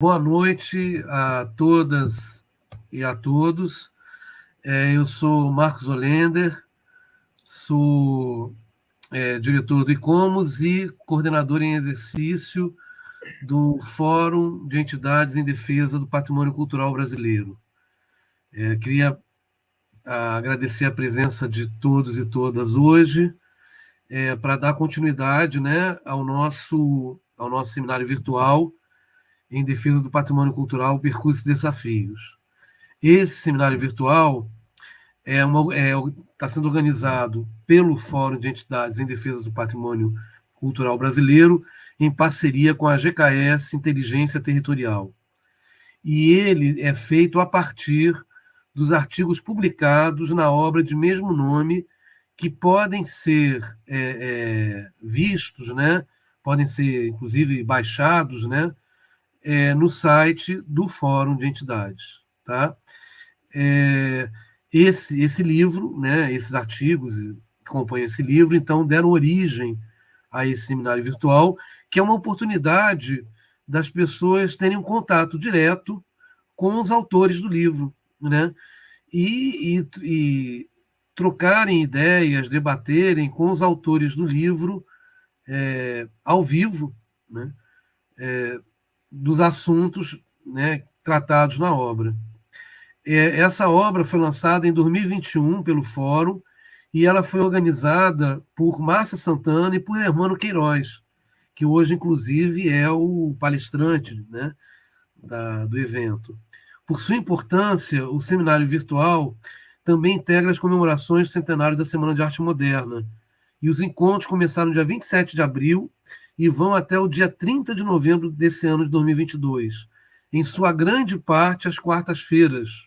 Boa noite a todas e a todos. Eu sou Marcos Olender, sou diretor do ICOMOS e coordenador em exercício do Fórum de Entidades em Defesa do Patrimônio Cultural Brasileiro. Queria agradecer a presença de todos e todas hoje, para dar continuidade, né, ao nosso seminário virtual em defesa do patrimônio cultural, percursos e desafios. Esse seminário virtual está sendo organizado pelo Fórum de Entidades em Defesa do Patrimônio Cultural Brasileiro, em parceria com a GKS Inteligência Territorial. E ele é feito a partir dos artigos publicados na obra de mesmo nome, que podem ser vistos, né? Podem ser, inclusive, baixados, né? No site do Fórum de Entidades. Tá? Esse livro, né, esses artigos que compõem esse livro, então, deram origem a esse seminário virtual, que é uma oportunidade das pessoas terem um contato direto com os autores do livro, né? E trocarem ideias, debaterem com os autores do livro ao vivo, né? Dos assuntos, né, tratados na obra. Essa obra foi lançada em 2021 pelo Fórum e ela foi organizada por Márcia Santana e por Hermano Queiroz, que hoje, inclusive, é o palestrante, né, do evento. Por sua importância, o seminário virtual também integra as comemorações do centenário da Semana de Arte Moderna. E os encontros começaram no dia 27 de abril e vão até o dia 30 de novembro desse ano de 2022, em sua grande parte às quartas-feiras,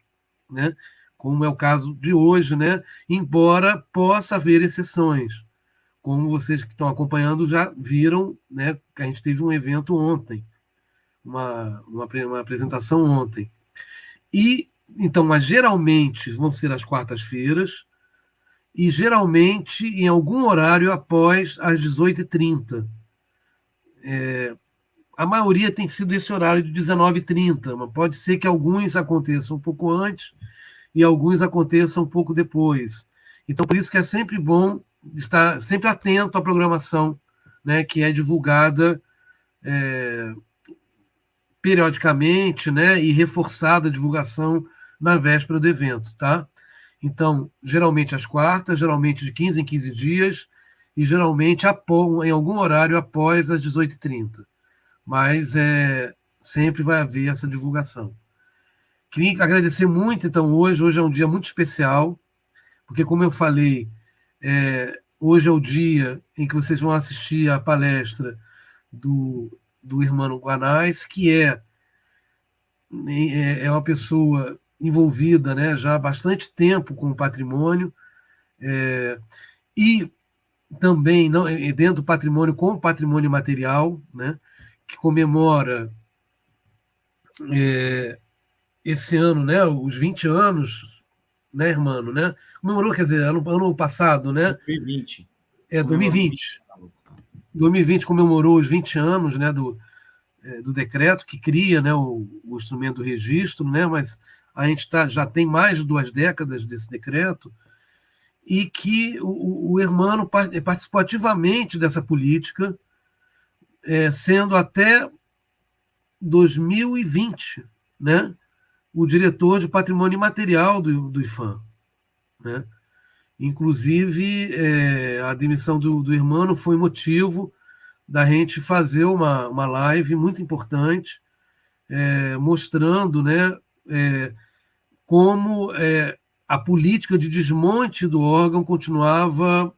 né? Como é o caso de hoje, né? Embora possa haver exceções. Como vocês que estão acompanhando já viram, né, que a gente teve um evento ontem, uma apresentação ontem. E então, mas geralmente vão ser às quartas-feiras e geralmente em algum horário após as 18h30. A maioria tem sido esse horário de 19h30, mas pode ser que alguns aconteçam um pouco antes e alguns aconteçam um pouco depois. Então, por isso que é sempre bom estar sempre atento à programação, né, que é divulgada periodicamente, né, e reforçada a divulgação na véspera do evento, tá? Então, geralmente às quartas, geralmente de 15 em 15 dias, e geralmente em algum horário após as 18h30. Mas sempre vai haver essa divulgação. Queria agradecer muito, então, hoje é um dia muito especial, porque, como eu falei, hoje é o dia em que vocês vão assistir a palestra do Hermano Guanais, que é uma pessoa envolvida, né, já há bastante tempo com o patrimônio, e também não, dentro do patrimônio com o patrimônio material, né, que comemora esse ano, né, os 20 anos, né, Hermano, né? Comemorou, quer dizer, ano passado, né? 2020. 2020. 2020 comemorou os 20 anos, né, do decreto que cria, né, o instrumento do registro, né, mas a gente já tem mais de 2 décadas desse decreto, e que o Hermano participou ativamente dessa política, sendo até 2020, né, o diretor de patrimônio imaterial do IFAM. Né? Inclusive, a demissão do Hermano foi motivo da gente fazer uma live muito importante, mostrando, né, como a política de desmonte do órgão continuava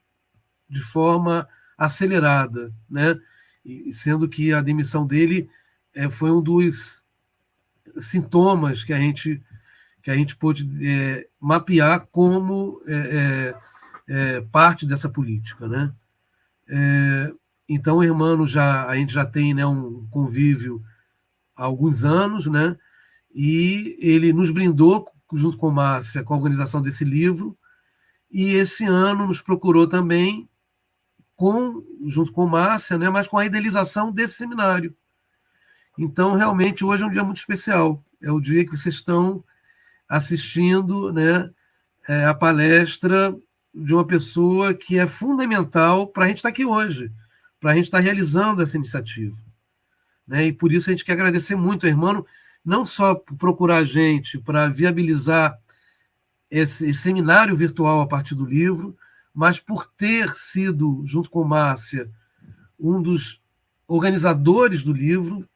de forma acelerada, né? E sendo que a demissão dele foi um dos sintomas que a gente pôde mapear como parte dessa política, né? Então, Hermano, a gente já tem, né, um convívio há alguns anos, né? E ele nos brindou, junto com Márcia, com a organização desse livro, e esse ano nos procurou também, junto com Márcia, né, mas com a idealização desse seminário, Então, realmente, hoje é um dia muito especial. É o dia que vocês estão assistindo, né, a palestra de uma pessoa que é fundamental para a gente estar aqui hoje, para a gente estar realizando essa iniciativa. Né? E por isso a gente quer agradecer muito ao irmão, não só por procurar a gente para viabilizar esse seminário virtual a partir do livro, mas por ter sido, junto com Márcia, um dos organizadores do livro,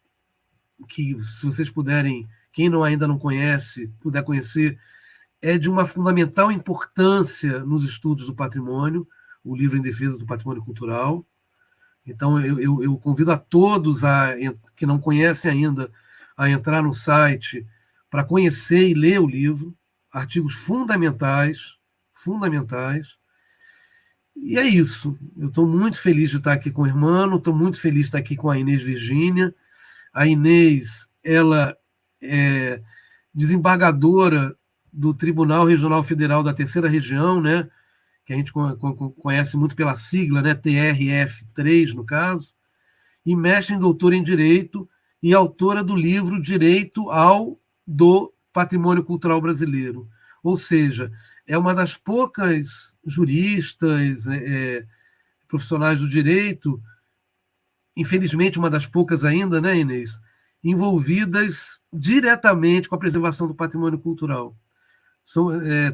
que se vocês puderem, quem não ainda não conhece, puder conhecer, é de uma fundamental importância nos estudos do patrimônio, o livro em defesa do patrimônio cultural. Então, eu convido a todos que não conhecem ainda a entrar no site para conhecer e ler o livro, artigos fundamentais, fundamentais. E é isso. Eu estou muito feliz de estar aqui com o irmão, estou muito feliz de estar aqui com a Inês Virgínia. A Inês, ela é desembargadora do Tribunal Regional Federal da Terceira Região, né? Que a gente conhece muito pela sigla, né? TRF3, no caso, e mestre em doutora em Direito e autora do livro Direito ao do Patrimônio Cultural Brasileiro. Ou seja, é uma das poucas juristas, profissionais do direito, infelizmente uma das poucas ainda, né, Inês, envolvidas diretamente com a preservação do patrimônio cultural.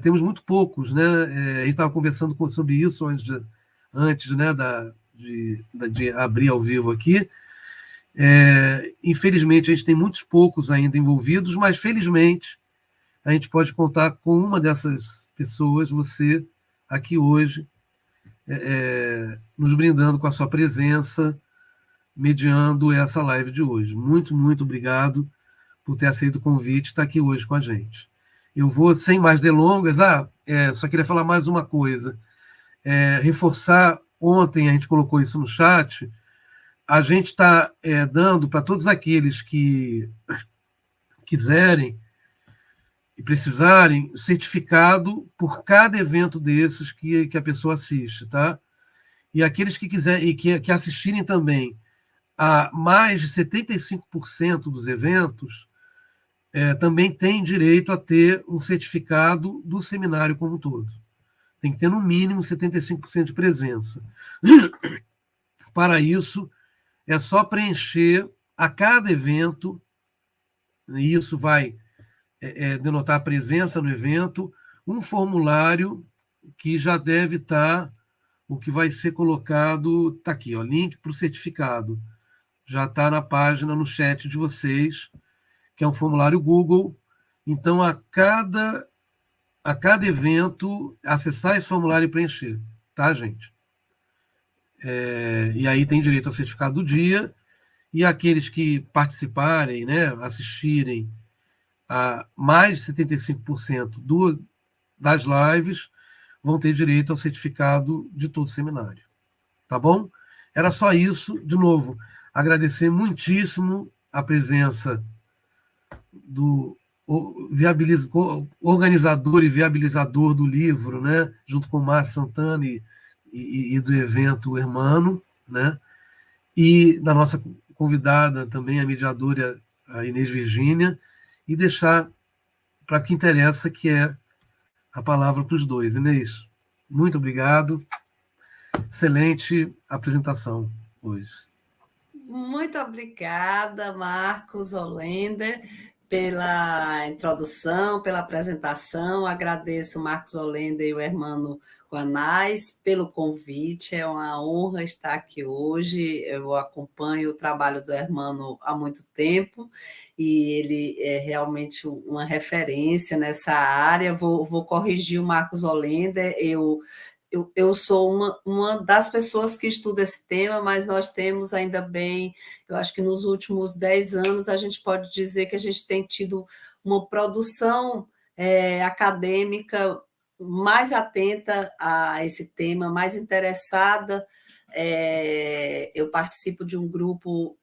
Temos muito poucos, né? A gente estava conversando sobre isso antes né, de abrir ao vivo aqui. Infelizmente, a gente tem muitos poucos ainda envolvidos, mas felizmente a gente pode contar com uma dessas pessoas, você, aqui hoje, nos brindando com a sua presença, mediando essa live de hoje. Muito, muito obrigado por ter aceito o convite e estar aqui hoje com a gente. Eu vou, sem mais delongas, só queria falar mais uma coisa. Reforçar, ontem a gente colocou isso no chat, a gente está dando para todos aqueles que quiserem e precisarem certificado por cada evento desses que a pessoa assiste, tá? E aqueles que quiserem e que assistirem também a mais de 75% dos eventos, também tem direito a ter um certificado do seminário como um todo. Tem que ter no mínimo 75% de presença. Para isso, é só preencher a cada evento, e isso vai denotar a presença no evento, um formulário que já deve estar, o que vai ser colocado, está aqui, ó, link para o certificado. Já está na página, no chat de vocês, que é um formulário Google. Então, a cada evento, acessar esse formulário e preencher, tá, gente? E aí tem direito ao certificado do dia, e aqueles que participarem, né, assistirem a mais de 75% das lives, vão ter direito ao certificado de todo o seminário. Tá bom? Era só isso. De novo, agradecer muitíssimo a presença do organizador e viabilizador do livro, né, junto com o Márcio Santana e do evento Hermano, né, e da nossa convidada também, a mediadora, a Inês Virgínia, e deixar para que interessa, que é a palavra para os dois. Inês, muito obrigado. Excelente apresentação hoje. Muito obrigada, Marcos Holender, pela introdução, pela apresentação. Agradeço o Marcos Holender e o Hermano Guanais pelo convite. É uma honra estar aqui hoje. Eu acompanho o trabalho do Hermano há muito tempo e ele é realmente uma referência nessa área. Vou corrigir o Marcos Holender. Eu sou uma das pessoas que estuda esse tema, mas nós temos ainda bem, eu acho que nos últimos 10 anos a gente pode dizer que a gente tem tido uma produção acadêmica mais atenta a esse tema, mais interessada Eu participo de um grupo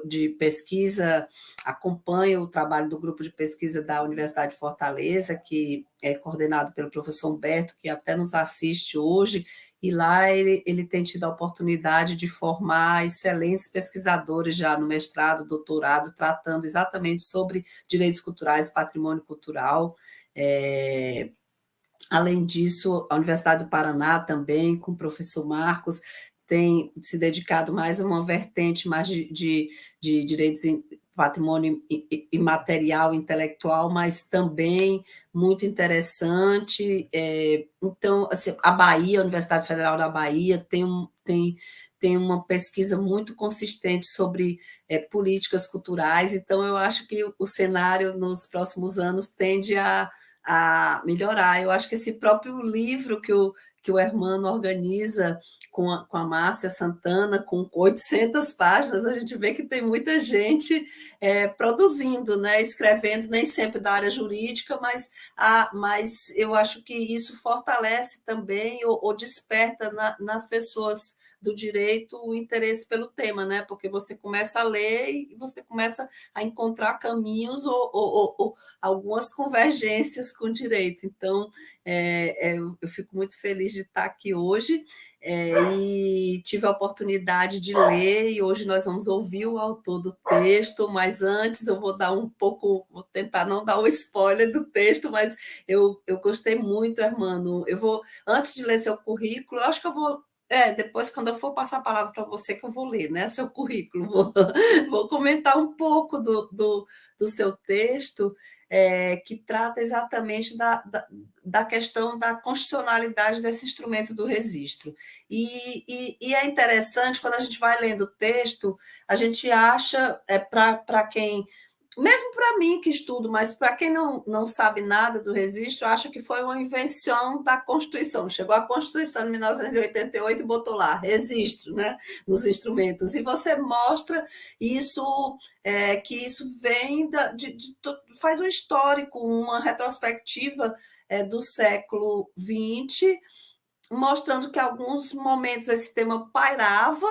de pesquisa, acompanho o trabalho do grupo de pesquisa da Universidade de Fortaleza, que é coordenado pelo professor Humberto, que até nos assiste hoje, e lá ele tem tido a oportunidade de formar excelentes pesquisadores já no mestrado, doutorado, tratando exatamente sobre direitos culturais e patrimônio cultural. Além disso, a Universidade do Paraná também, com o professor Marcos, tem se dedicado mais a uma vertente mais de direitos patrimônio imaterial, intelectual, mas também muito interessante. Então, assim, a Bahia, a Universidade Federal da Bahia, tem uma pesquisa muito consistente sobre políticas culturais, então eu acho que o cenário nos próximos anos tende a melhorar. Eu acho que esse próprio livro que o Hermano organiza com a Márcia Santana, com 800 páginas, a gente vê que tem muita gente produzindo, né, escrevendo, nem sempre da área jurídica, mas eu acho que isso fortalece também ou desperta nas pessoas do direito o interesse pelo tema, né, porque você começa a ler e você começa a encontrar caminhos ou algumas convergências com o direito. Então, eu fico muito feliz de estar aqui hoje e tive a oportunidade de ler, e hoje nós vamos ouvir o autor do texto, mas antes eu vou tentar não dar o spoiler do texto, mas eu gostei muito, Hermano. Antes de ler seu currículo, eu acho que eu vou depois, quando eu for passar a palavra para você, que eu vou ler, né, seu currículo, vou comentar um pouco do seu texto, que trata exatamente da questão da constitucionalidade desse instrumento do registro. E é interessante, quando a gente vai lendo o texto, a gente acha, para quem mesmo para mim que estudo, mas para quem não sabe nada do registro, acha que foi uma invenção da Constituição. Chegou a Constituição em 1988 e botou lá, registro, né, nos instrumentos. E você mostra isso, que isso vem faz um histórico, uma retrospectiva do século XX, mostrando que em alguns momentos esse tema pairava,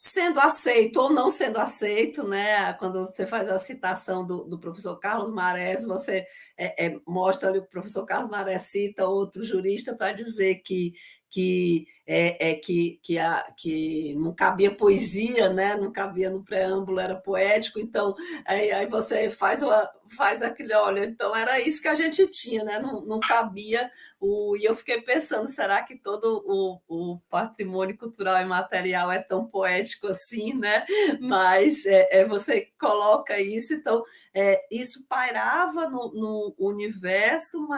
sendo aceito ou não sendo aceito, né? Quando você faz a citação do professor Carlos Marés, você mostra ali, o professor Carlos Marés cita outro jurista para dizer que não cabia poesia, né? Não cabia no preâmbulo, era poético, então aí você faz aquele, olha, então era isso que a gente tinha, né? Não cabia e eu fiquei pensando, será que todo o patrimônio cultural e material é tão poético assim, né? Mas você coloca isso, então isso pairava no universo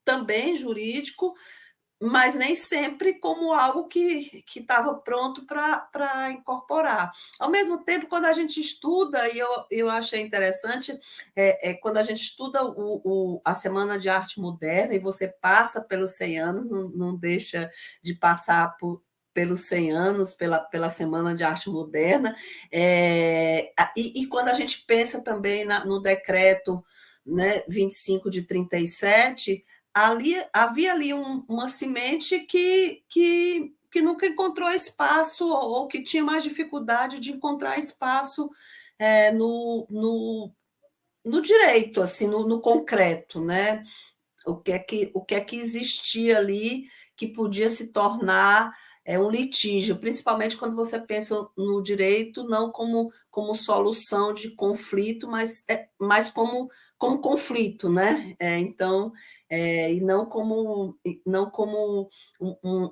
também jurídico, mas nem sempre como algo que estava pronto para incorporar. Ao mesmo tempo, quando a gente estuda, e eu achei interessante, quando a gente estuda a Semana de Arte Moderna, e você passa pelos 100 anos, não deixa de passar pelos 100 anos, pela Semana de Arte Moderna, e quando a gente pensa também no decreto, né, 25 de 37, havia ali uma semente que nunca encontrou espaço, ou que tinha mais dificuldade de encontrar espaço no direito, assim, no concreto, né? O que é que existia ali que podia se tornar um litígio, principalmente quando você pensa no direito não como solução de conflito, mas como conflito, né? Então, e não como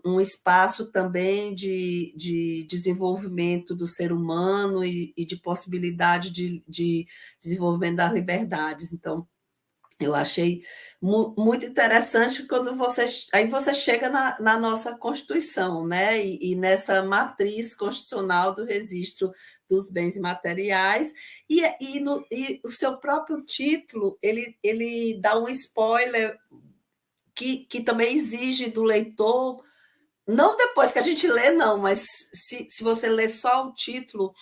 um espaço também de desenvolvimento do ser humano e de possibilidade de desenvolvimento das liberdades. Então, eu achei muito interessante quando você chega na nossa Constituição, né? E nessa matriz constitucional do registro dos bens imateriais, e o seu próprio título ele dá um spoiler que também exige do leitor, não depois que a gente lê, não, mas se você lê só o título,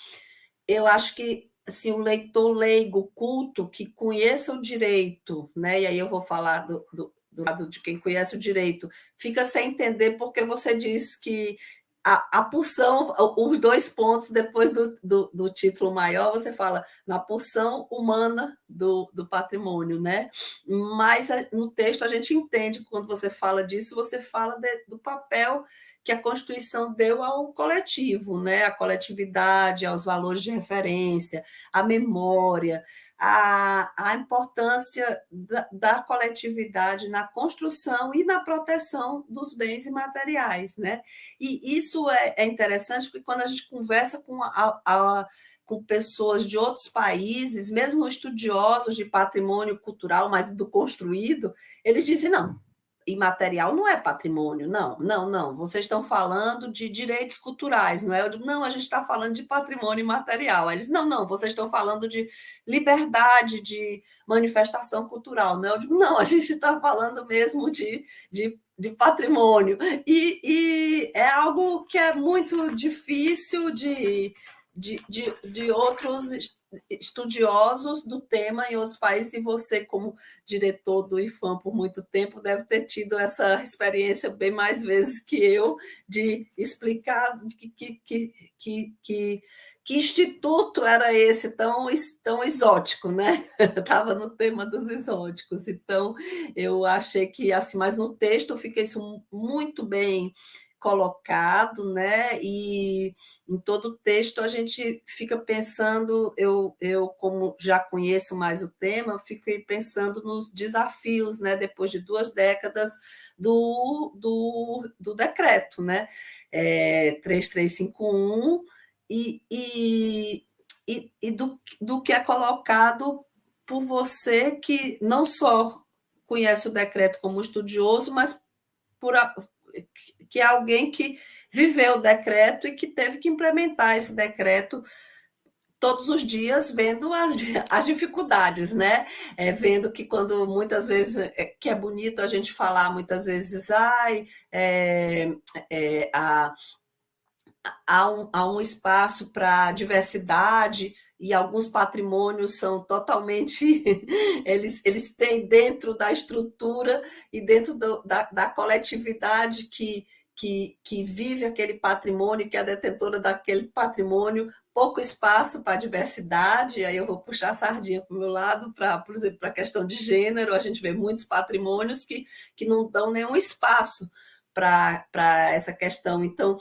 eu acho que assim, o leitor leigo, culto, que conheça o direito, né? E aí eu vou falar do lado de quem conhece o direito, fica sem entender porque você diz que a porção, os 2 pontos depois do título maior, você fala na porção humana do patrimônio, né? Mas no texto a gente entende, quando você fala disso, você fala do papel que a Constituição deu ao coletivo, né? A coletividade, aos valores de referência, a memória, a importância da coletividade na construção e na proteção dos bens imateriais, né? E isso é interessante, porque quando a gente conversa com pessoas de outros países, mesmo estudiosos de patrimônio cultural, mas do construído, eles dizem, não, imaterial não é patrimônio, não, não, não. Vocês estão falando de direitos culturais, não é? Eu digo, não, a gente está falando de patrimônio imaterial. Aí eles, não, não, vocês estão falando de liberdade de manifestação cultural, não é? Eu digo, não, a gente está falando mesmo de patrimônio. E é algo que é muito difícil de outros estudiosos do tema em outros países, e você, como diretor do IFAM por muito tempo, deve ter tido essa experiência bem mais vezes que eu, de explicar que instituto era esse tão exótico, né? Estava no tema dos exóticos. Então, eu achei que, assim, mas no texto fica isso muito bem colocado, né? E em todo o texto a gente fica pensando, eu como já conheço mais o tema, fico pensando nos desafios, né? Depois de 2 décadas do decreto, né? 3351 e do que é colocado por você, que não só conhece o decreto como estudioso, mas por que é alguém que viveu o decreto e que teve que implementar esse decreto todos os dias, vendo as dificuldades, né? Vendo que quando muitas vezes, que é bonito a gente falar muitas vezes, ai, há um espaço para diversidade, e alguns patrimônios são totalmente. Eles têm dentro da estrutura e dentro da coletividade que vive aquele patrimônio, que é a detentora daquele patrimônio, pouco espaço para a diversidade. Aí eu vou puxar a sardinha para o meu lado, por exemplo, para a questão de gênero, a gente vê muitos patrimônios que não dão nenhum espaço para essa questão. Então,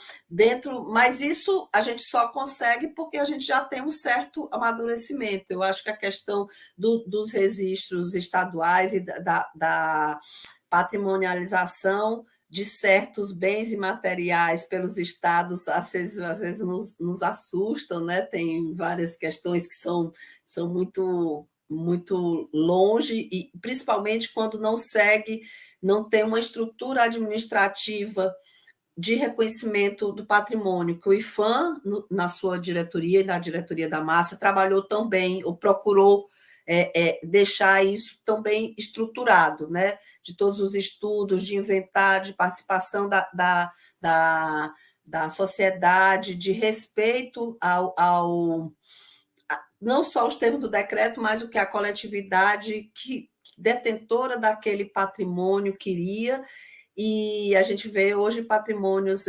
mas isso a gente só consegue porque a gente já tem um certo amadurecimento. Eu acho que a questão dos registros estaduais e da patrimonialização de certos bens imateriais pelos estados, às vezes nos assustam, né? Tem várias questões que são muito longe, e principalmente quando não tem uma estrutura administrativa de reconhecimento do patrimônio, que o IFAM, na sua diretoria e na diretoria da Massa, trabalhou tão bem, ou procurou deixar isso tão bem estruturado, né? De todos os estudos, de inventário, de participação da sociedade, de respeito não só os termos do decreto, mas o que a coletividade detentora daquele patrimônio queria. E a gente vê hoje patrimônios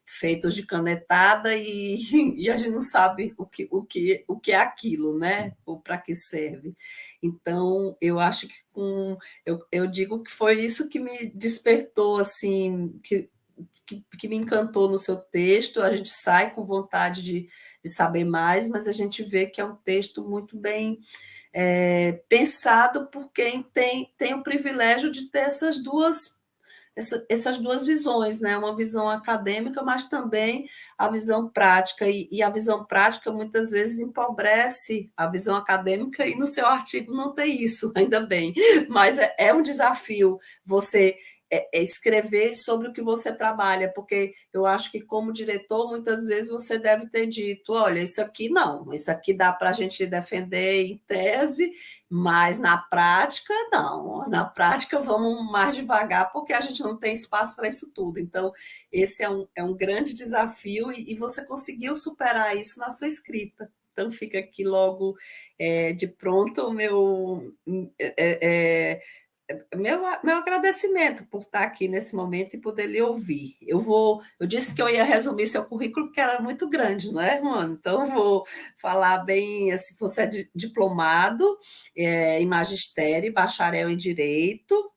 feitos de canetada e a gente não sabe o que é aquilo, né? Ou para que serve. Então, eu acho que eu digo que foi isso que me despertou, assim, que me encantou no seu texto. A gente sai com vontade de saber mais, mas a gente vê que é um texto muito bem pensado por quem tem o privilégio de ter essas duas visões, né? Uma visão acadêmica, mas também a visão prática, e a visão prática muitas vezes empobrece a visão acadêmica, e no seu artigo não tem isso, ainda bem, mas é um desafio você escrever sobre o que você trabalha, porque eu acho que, como diretor, muitas vezes você deve ter dito, olha, isso aqui não, isso aqui dá para a gente defender em tese, mas na prática, não. Na prática, vamos mais devagar, porque a gente não tem espaço para isso tudo. Então, esse é um grande desafio, e você conseguiu superar isso na sua escrita. Então, fica aqui logo de pronto o meu meu agradecimento por estar aqui nesse momento e poder lhe ouvir. Eu disse que eu ia resumir seu currículo, porque era muito grande, não é, mano? Então, eu vou falar bem, assim, você é diplomado em magistério, bacharel em direito,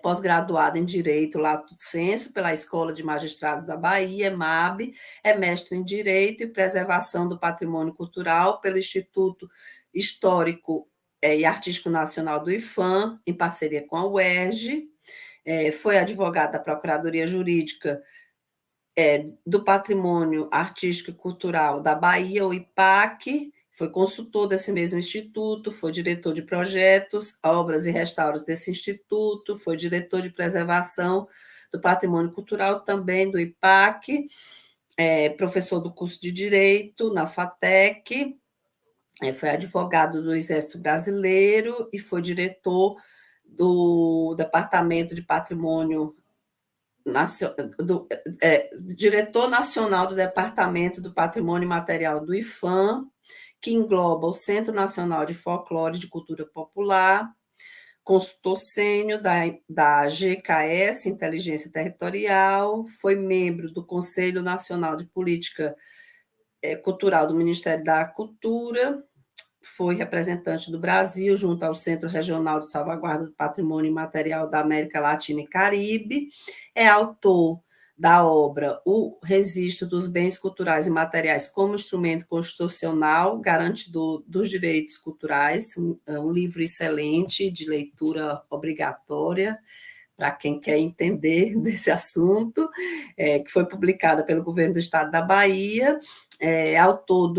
pós-graduado em Direito Lato Sensu pela Escola de Magistrados da Bahia, EMAB, é mestre em Direito e Preservação do Patrimônio Cultural pelo Instituto Histórico e Artístico Nacional do IFAM, em parceria com a UERJ, foi advogado da Procuradoria Jurídica do Patrimônio Artístico e Cultural da Bahia, o IPAC, foi consultor desse mesmo instituto, foi diretor de projetos, obras e restauros desse instituto, foi diretor de preservação do patrimônio cultural também do IPAC, professor do curso de Direito na FATEC, foi advogado do Exército Brasileiro e foi diretor do Departamento de Patrimônio diretor nacional do Departamento do Patrimônio Material do IFAM, que engloba o Centro Nacional de Folclore e de Cultura Popular, consultor sênior da GKS, Inteligência Territorial, foi membro do Conselho Nacional de Política Cultural do Ministério da Cultura, foi representante do Brasil junto ao Centro Regional de Salvaguarda do Patrimônio Imaterial da América Latina e Caribe, é autor da obra O Registro dos Bens Culturais e Materiais como Instrumento Constitucional Garantidor dos Direitos Culturais, um livro excelente de leitura obrigatória para quem quer entender desse assunto, que foi publicada pelo Governo do Estado da Bahia, autor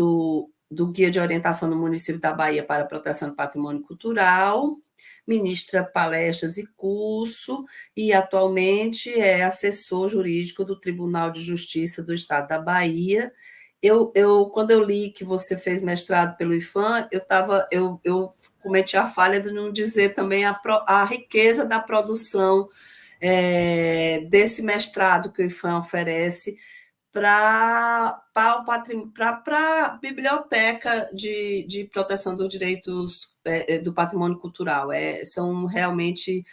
do Guia de Orientação do Município da Bahia para a Proteção do Patrimônio Cultural, ministra palestras e curso, e atualmente é assessor jurídico do Tribunal de Justiça do Estado da Bahia. Quando eu li que você fez mestrado pelo IFAM, eu cometi a falha de não dizer também a riqueza da produção desse mestrado que o IFAM oferece para a Biblioteca de Proteção dos Direitos do Patrimônio Cultural. São realmente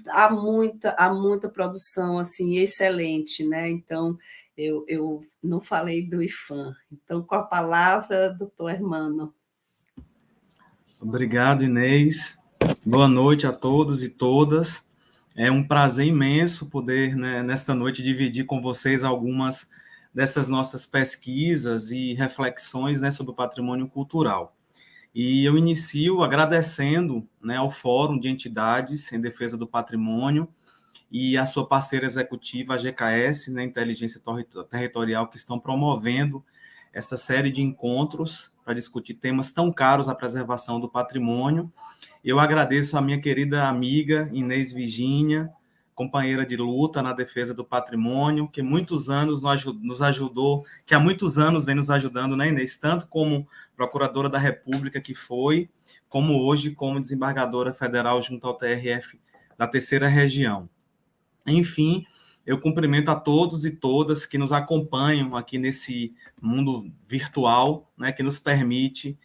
há muita produção assim excelente, né? Então eu não falei do IFAM. Então, com a palavra, doutor Hermano. Obrigado, Inês. Boa noite a todos e todas. É um prazer imenso poder, né, nesta noite, dividir com vocês algumas dessas nossas pesquisas e reflexões, né, sobre o patrimônio cultural. E eu inicio agradecendo, né, ao Fórum de Entidades em Defesa do Patrimônio e a sua parceira executiva, a GKS, né, Inteligência Territorial, que estão promovendo essa série de encontros para discutir temas tão caros à preservação do patrimônio. Eu agradeço a minha querida amiga Inês Virgínia, companheira de luta na defesa do patrimônio, que muitos anos nos ajudou, que há muitos anos vem nos ajudando, né, Inês? Tanto como procuradora da República que foi, como hoje como desembargadora federal junto ao TRF da Terceira Região. Enfim, eu cumprimento a todos e todas que nos acompanham aqui nesse mundo virtual, né, que nos permite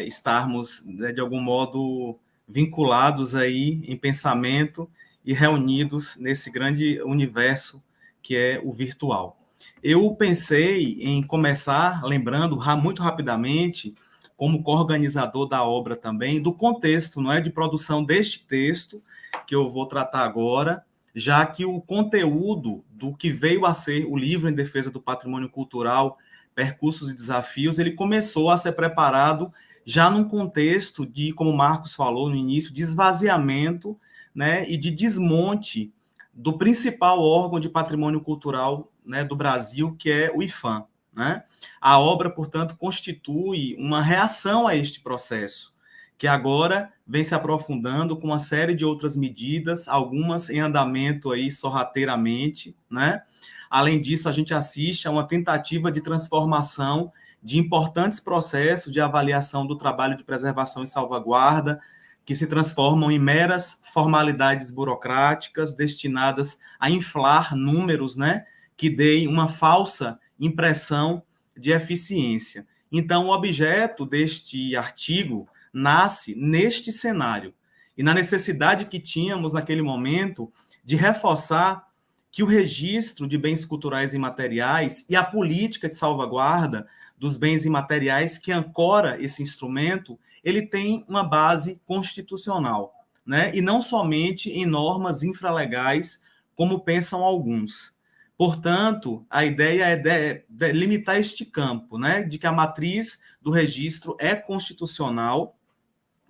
estarmos, né, de algum modo, vinculados aí em pensamento e reunidos nesse grande universo que é o virtual. Eu pensei em começar lembrando muito rapidamente, como coorganizador da obra também, do contexto, não é, de produção deste texto que eu vou tratar agora, já que o conteúdo do que veio a ser o livro em defesa do patrimônio cultural, Percursos e Desafios, ele começou a ser preparado já num contexto de, como o Marcos falou no início, de esvaziamento, né, e de desmonte do principal órgão de patrimônio cultural, né, do Brasil, que é o IFAM. Né? A obra, portanto, constitui uma reação a este processo, que agora vem se aprofundando com uma série de outras medidas, algumas em andamento aí sorrateiramente, né? Além disso, a gente assiste a uma tentativa de transformação de importantes processos de avaliação do trabalho de preservação e salvaguarda, que se transformam em meras formalidades burocráticas destinadas a inflar números, né, que deem uma falsa impressão de eficiência. Então, o objeto deste artigo nasce neste cenário. e na necessidade que tínhamos naquele momento de reforçar que o registro de bens culturais e imateriais e a política de salvaguarda dos bens imateriais que ancora esse instrumento, ele tem uma base constitucional, né? E não somente em normas infralegais, como pensam alguns. Portanto, a ideia é delimitar este campo, né? De que a matriz do registro é constitucional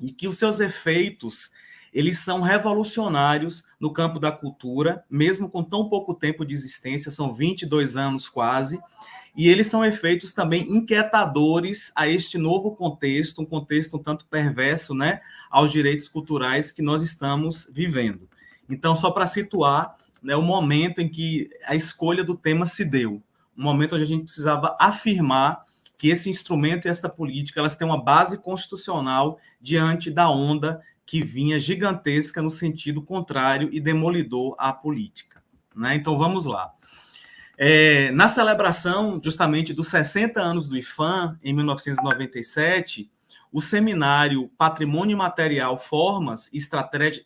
e que os seus efeitos eles são revolucionários no campo da cultura, mesmo com tão pouco tempo de existência, são 22 anos quase, e eles são efeitos também inquietadores a este novo contexto, um contexto um tanto perverso, né, aos direitos culturais que nós estamos vivendo. Então, só para situar, né, o momento em que a escolha do tema se deu, um momento onde a gente precisava afirmar que esse instrumento e essa política elas têm uma base constitucional diante da onda que vinha gigantesca no sentido contrário e demolidor à política, né? Então, vamos lá. Na celebração, justamente, dos 60 anos do IPHAN, em 1997, o seminário Patrimônio Material, Formas e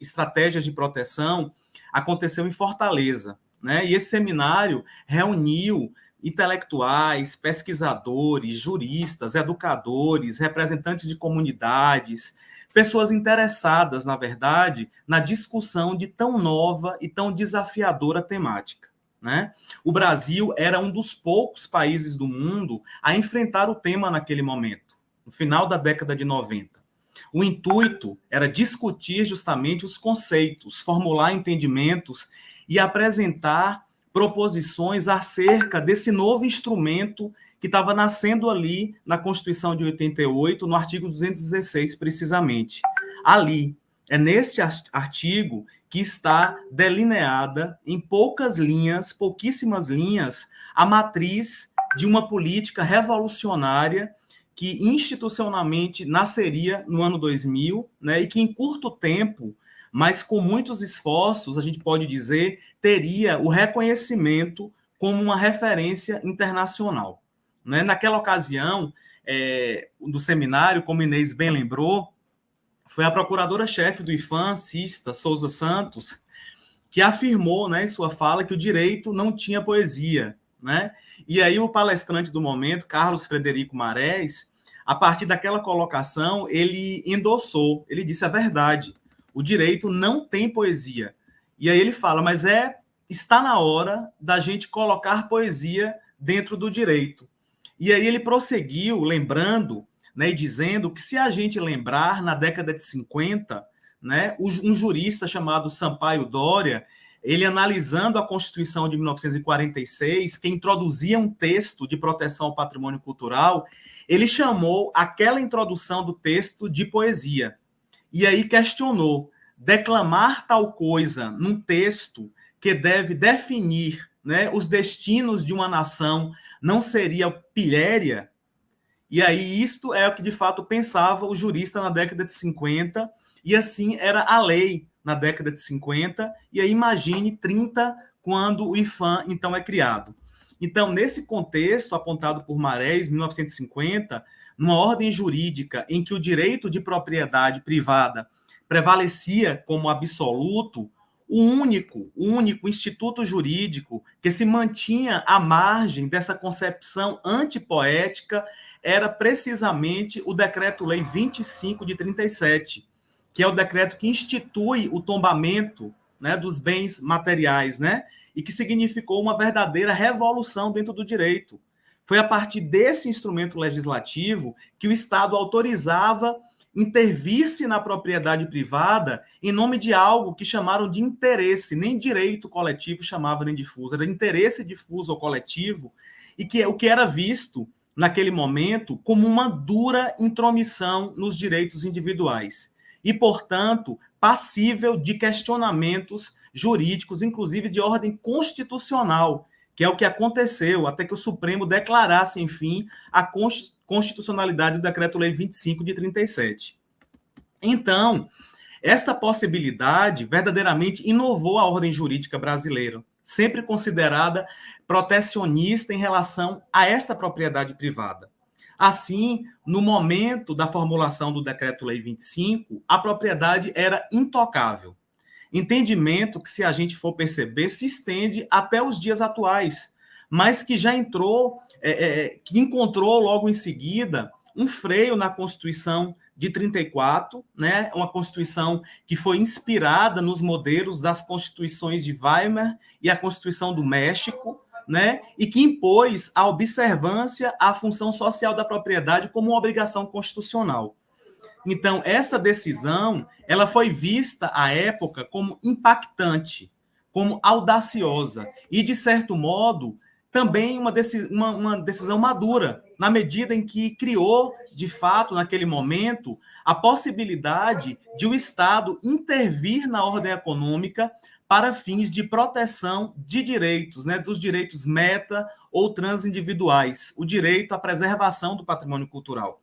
Estratégias de Proteção aconteceu em Fortaleza, né? E esse seminário reuniu intelectuais, pesquisadores, juristas, educadores, representantes de comunidades, pessoas interessadas, na verdade, na discussão de tão nova e tão desafiadora temática, né? O Brasil era um dos poucos países do mundo a enfrentar o tema naquele momento, no final da década de 90. O intuito era discutir justamente os conceitos, formular entendimentos e apresentar proposições acerca desse novo instrumento que estava nascendo ali na Constituição de 88, no artigo 216, precisamente. Ali, é neste artigo que está delineada, em poucas linhas, pouquíssimas linhas, a matriz de uma política revolucionária que institucionalmente nasceria no ano 2000, né, e que em curto tempo, mas com muitos esforços, a gente pode dizer, teria o reconhecimento como uma referência internacional, né? Naquela ocasião, do seminário, como Inês bem lembrou, foi a procuradora-chefe do IPHAN, Cista Souza Santos, que afirmou, né, em sua fala que o direito não tinha poesia, né? E aí o palestrante do momento, Carlos Frederico Marés, a partir daquela colocação, ele endossou, ele disse a verdade, o direito não tem poesia. E aí ele fala, mas está na hora da gente colocar poesia dentro do direito. E aí ele prosseguiu, lembrando, né, e dizendo que se a gente lembrar, na década de 50, né, um jurista chamado Sampaio Dória, ele analisando a Constituição de 1946, que introduzia um texto de proteção ao patrimônio cultural, ele chamou aquela introdução do texto de poesia. E aí questionou, declamar tal coisa num texto que deve definir, né, os destinos de uma nação não seria pilhéria? E aí isto é o que de fato pensava o jurista na década de 50, e assim era a lei na década de 50, e aí imagine 30, quando o IPHAN então é criado. Então, nesse contexto apontado por Marés, 1950, numa ordem jurídica em que o direito de propriedade privada prevalecia como absoluto, o único instituto jurídico que se mantinha à margem dessa concepção antipoética era precisamente o Decreto-Lei 25 de 37, que é o decreto que institui o tombamento, né, dos bens materiais, né, e que significou uma verdadeira revolução dentro do direito. Foi a partir desse instrumento legislativo que o Estado autorizava intervir-se na propriedade privada em nome de algo que chamaram de interesse, nem direito coletivo chamava nem difuso, era interesse difuso ou coletivo, e que o que era visto naquele momento como uma dura intromissão nos direitos individuais e, portanto, passível de questionamentos jurídicos, inclusive de ordem constitucional, que é o que aconteceu até que o Supremo declarasse, enfim, a constitucionalidade do Decreto-Lei 25 de 37. Então, esta possibilidade verdadeiramente inovou a ordem jurídica brasileira, sempre considerada protecionista em relação a esta propriedade privada. Assim, no momento da formulação do Decreto-Lei 25, a propriedade era intocável. Entendimento que, se a gente for perceber, se estende até os dias atuais, mas que já que encontrou logo em seguida um freio na Constituição de 34, né? Uma Constituição que foi inspirada nos modelos das Constituições de Weimar e a Constituição do México, né? E que impôs a observância à função social da propriedade como uma obrigação constitucional. Então, essa decisão, ela foi vista à época como impactante, como audaciosa e, de certo modo, também uma decisão madura, na medida em que criou, de fato, naquele momento, a possibilidade de o Estado intervir na ordem econômica para fins de proteção de direitos, né, dos direitos meta ou transindividuais, o direito à preservação do patrimônio cultural.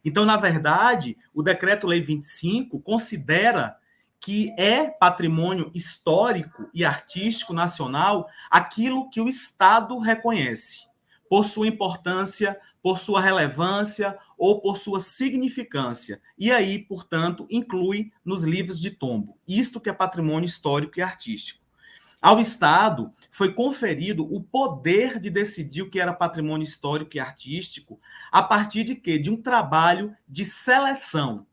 Então, na verdade, o Decreto-Lei 25 considera que é patrimônio histórico e artístico nacional aquilo que o Estado reconhece, por sua importância, por sua relevância ou por sua significância. E aí, portanto, inclui nos livros de tombo. Isto que é patrimônio histórico e artístico. Ao Estado foi conferido o poder de decidir o que era patrimônio histórico e artístico a partir de quê? De um trabalho de seleção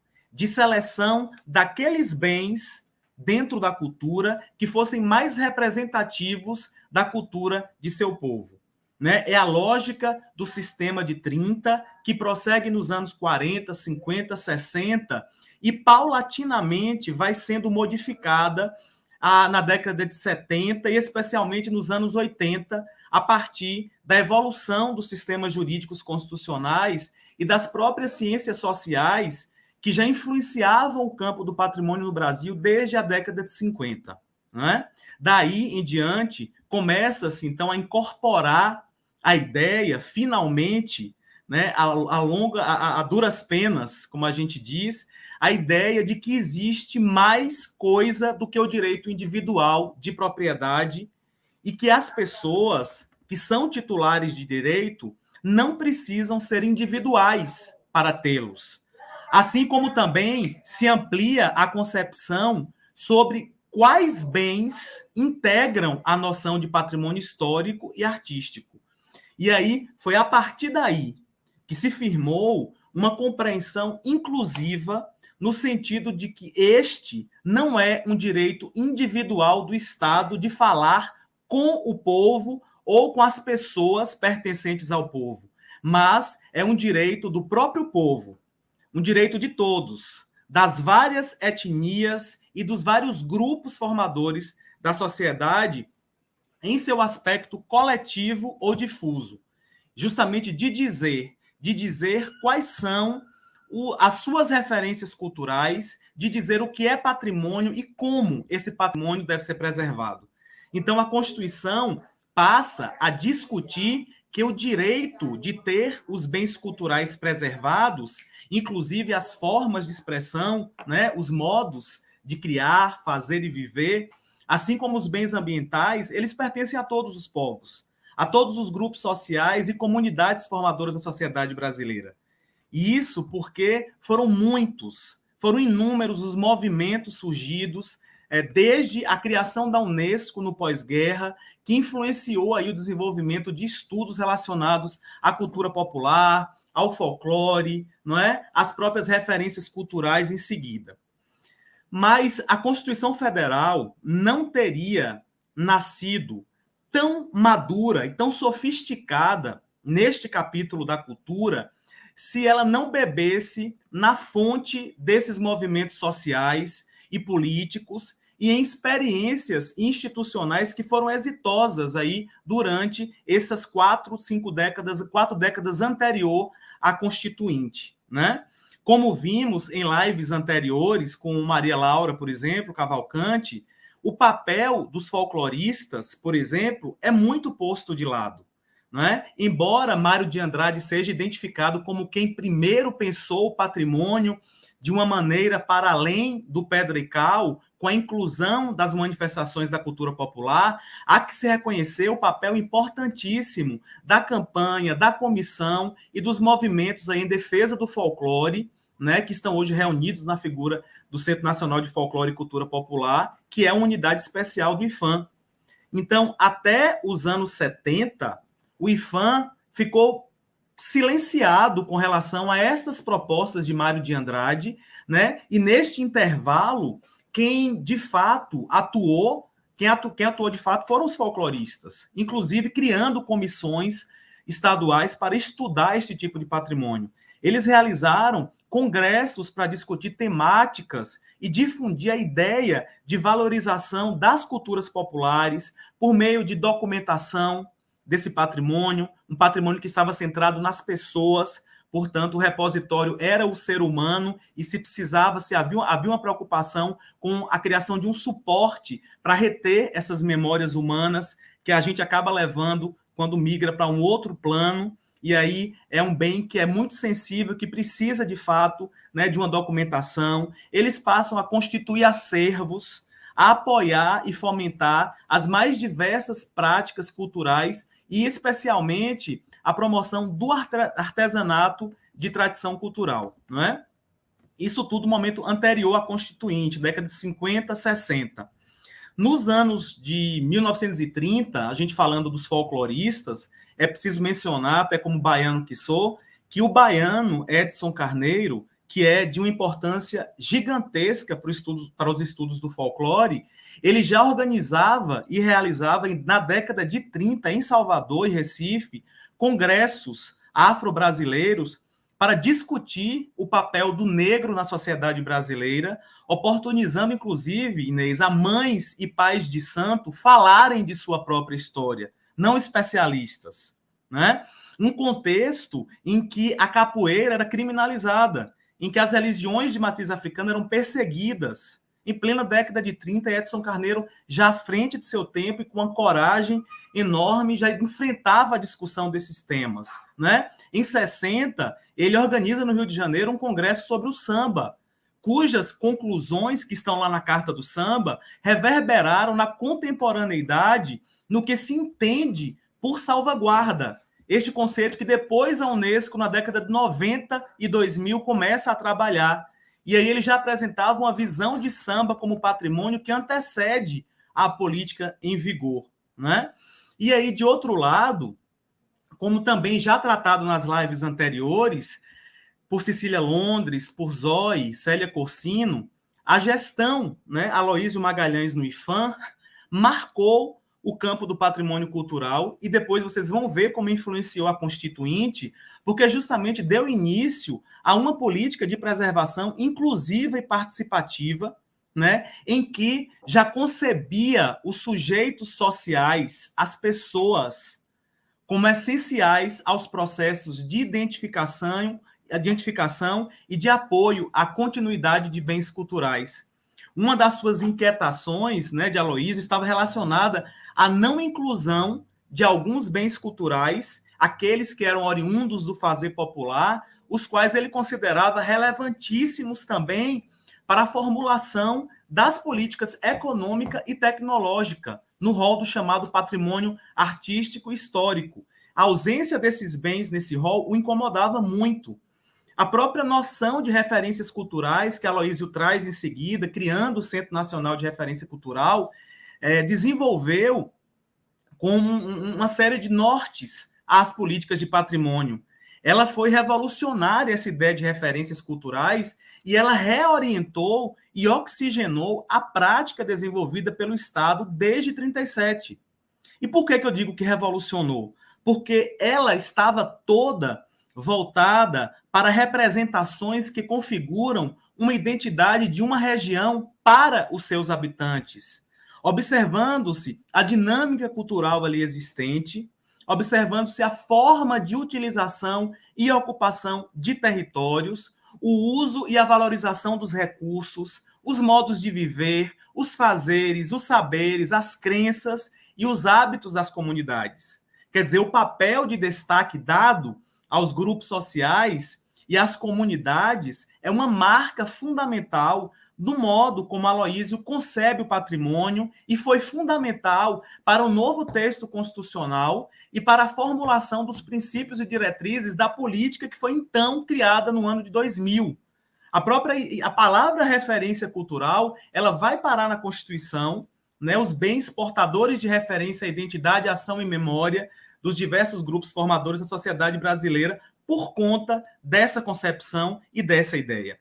daqueles bens dentro da cultura que fossem mais representativos da cultura de seu povo. Né? É a lógica do sistema de 30, que prossegue nos anos 40, 50, 60 e paulatinamente vai sendo modificada na década de 70 e especialmente nos anos 80, a partir da evolução dos sistemas jurídicos constitucionais e das próprias ciências sociais que já influenciavam o campo do patrimônio no Brasil desde a década de 50. Né? Daí em diante, começa-se, então, a incorporar a ideia, finalmente, né, a duras penas, como a gente diz, a ideia de que existe mais coisa do que o direito individual de propriedade e que as pessoas que são titulares de direito não precisam ser individuais para tê-los. Assim como também se amplia a concepção sobre quais bens integram a noção de patrimônio histórico e artístico. E aí, foi a partir daí que se firmou uma compreensão inclusiva no sentido de que este não é um direito individual do Estado de falar com o povo ou com as pessoas pertencentes ao povo, mas é um direito do próprio povo, um direito de todos, das várias etnias e dos vários grupos formadores da sociedade em seu aspecto coletivo ou difuso, justamente de dizer quais são as suas referências culturais, de dizer o que é patrimônio e como esse patrimônio deve ser preservado. Então, a Constituição passa a discutir que o direito de ter os bens culturais preservados, inclusive as formas de expressão, né, os modos de criar, fazer e viver, assim como os bens ambientais, eles pertencem a todos os povos, a todos os grupos sociais e comunidades formadoras da sociedade brasileira. E isso porque foram inúmeros os movimentos surgidos desde a criação da Unesco no pós-guerra, que influenciou aí o desenvolvimento de estudos relacionados à cultura popular, ao folclore, não é? As próprias referências culturais em seguida. Mas a Constituição Federal não teria nascido tão madura e tão sofisticada neste capítulo da cultura se ela não bebesse na fonte desses movimentos sociais e políticos e em experiências institucionais que foram exitosas aí durante essas 4 décadas anterior à Constituinte, né? Como vimos em lives anteriores com Maria Laura, por exemplo, Cavalcante, o papel dos folcloristas, por exemplo, é muito posto de lado. Não é? Embora Mário de Andrade seja identificado como quem primeiro pensou o patrimônio de uma maneira para além do pedra e cal, com a inclusão das manifestações da cultura popular, há que se reconhecer o papel importantíssimo da campanha, da comissão e dos movimentos aí em defesa do folclore, né, que estão hoje reunidos na figura do Centro Nacional de Folclore e Cultura Popular, que é uma unidade especial do IFAM. Então, até os anos 70, o IFAM ficou silenciado com relação a estas propostas de Mário de Andrade, né? E neste intervalo, quem de fato atuou, quem atuou de fato foram os folcloristas, inclusive criando comissões estaduais para estudar esse tipo de patrimônio. Eles realizaram congressos para discutir temáticas e difundir a ideia de valorização das culturas populares por meio de documentação desse patrimônio, um patrimônio que estava centrado nas pessoas, portanto, o repositório era o ser humano e se precisava, havia uma preocupação com a criação de um suporte para reter essas memórias humanas que a gente acaba levando quando migra para um outro plano, e aí é um bem que é muito sensível, que precisa, de fato, né, de uma documentação. Eles passam a constituir acervos, a apoiar e fomentar as mais diversas práticas culturais e, especialmente, a promoção do artesanato de tradição cultural, não é? Isso tudo no momento anterior à Constituinte, década de 50, 60. Nos anos de 1930, a gente falando dos folcloristas, é preciso mencionar, até como baiano que sou, que o baiano Edson Carneiro, que é de uma importância gigantesca para os estudos do folclore, ele já organizava e realizava, na década de 30, em Salvador e Recife, congressos afro-brasileiros para discutir o papel do negro na sociedade brasileira, oportunizando, inclusive, Inês, a mães e pais de santo falarem de sua própria história, não especialistas, né? Um contexto em que a capoeira era criminalizada, em que as religiões de matriz africana eram perseguidas. Em plena década de 30, Edson Carneiro, já à frente de seu tempo e com uma coragem enorme, já enfrentava a discussão desses temas, né? Em 60, ele organiza no Rio de Janeiro um congresso sobre o samba, cujas conclusões que estão lá na Carta do Samba reverberaram na contemporaneidade no que se entende por salvaguarda. Este conceito que depois a Unesco, na década de 90 e 2000, começa a trabalhar. E aí ele já apresentava uma visão de samba como patrimônio que antecede a política em vigor, né? E aí, de outro lado, como também já tratado nas lives anteriores, por Cecília Londres, por Zoe, Célia Corsino, a gestão, né, Aloísio Magalhães no IFAM, marcou o campo do patrimônio cultural, e depois vocês vão ver como influenciou a Constituinte, porque justamente deu início a uma política de preservação inclusiva e participativa, né, em que já concebia os sujeitos sociais, as pessoas, como essenciais aos processos de identificação e de apoio à continuidade de bens culturais. Uma das suas inquietações, né, de Aloísio, estava relacionada à não inclusão de alguns bens culturais, aqueles que eram oriundos do fazer popular, os quais ele considerava relevantíssimos também para a formulação das políticas econômica e tecnológica, no rol do chamado patrimônio artístico e histórico. A ausência desses bens nesse rol o incomodava muito. A própria noção de referências culturais que Aloísio traz em seguida, criando o Centro Nacional de Referência Cultural, desenvolveu com uma série de nortes às políticas de patrimônio. Ela foi revolucionária, essa ideia de referências culturais, e ela reorientou e oxigenou a prática desenvolvida pelo Estado desde 1937. E por que eu digo que revolucionou? Porque ela estava toda voltada para representações que configuram uma identidade de uma região para os seus habitantes, observando-se a dinâmica cultural ali existente, observando-se a forma de utilização e ocupação de territórios, o uso e a valorização dos recursos, os modos de viver, os fazeres, os saberes, as crenças e os hábitos das comunidades. Quer dizer, o papel de destaque dado aos grupos sociais e as comunidades é uma marca fundamental do modo como Aloysio concebe o patrimônio e foi fundamental para o novo texto constitucional e para a formulação dos princípios e diretrizes da política que foi então criada no ano de 2000. A palavra referência cultural, ela vai parar na Constituição, né, os bens portadores de referência à identidade, ação e memória dos diversos grupos formadores da sociedade brasileira por conta dessa concepção e dessa ideia.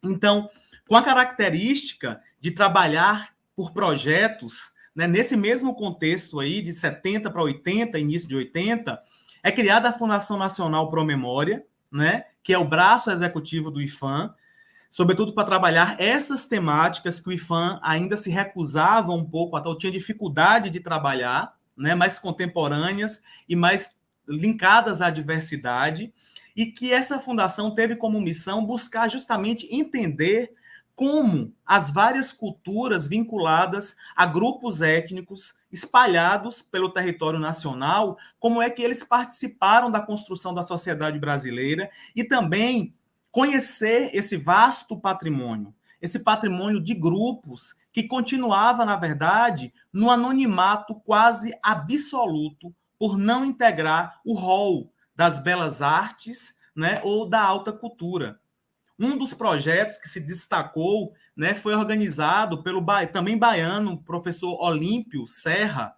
Então, com a característica de trabalhar por projetos, né, nesse mesmo contexto aí, de 70 para 80, início de 80, é criada a Fundação Nacional Pro Memória, né, que é o braço executivo do IPHAN, sobretudo para trabalhar essas temáticas que o IPHAN ainda se recusava um pouco, até tinha dificuldade de trabalhar, né, mais contemporâneas e mais linkadas à diversidade, e que essa fundação teve como missão buscar justamente entender como as várias culturas vinculadas a grupos étnicos espalhados pelo território nacional, como é que eles participaram da construção da sociedade brasileira e também conhecer esse vasto patrimônio, esse patrimônio de grupos que continuava, na verdade, no anonimato quase absoluto por não integrar o rol das belas artes, né, ou da alta cultura. Um dos projetos que se destacou, né, foi organizado pelo também baiano, professor Olímpio Serra,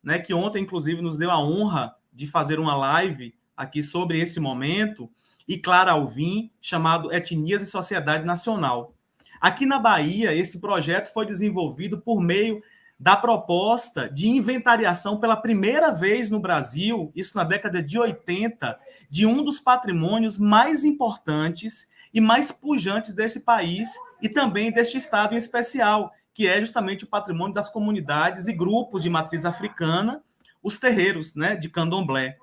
né, que ontem, inclusive, nos deu a honra de fazer uma live aqui sobre esse momento, e Clara Alvim, chamado Etnias e Sociedade Nacional. Aqui na Bahia, esse projeto foi desenvolvido por meio da proposta de inventariação pela primeira vez no Brasil, isso na década de 80, de um dos patrimônios mais importantes e mais pujantes desse país e também deste estado em especial, que é justamente o patrimônio das comunidades e grupos de matriz africana, os terreiros, né, de candomblé,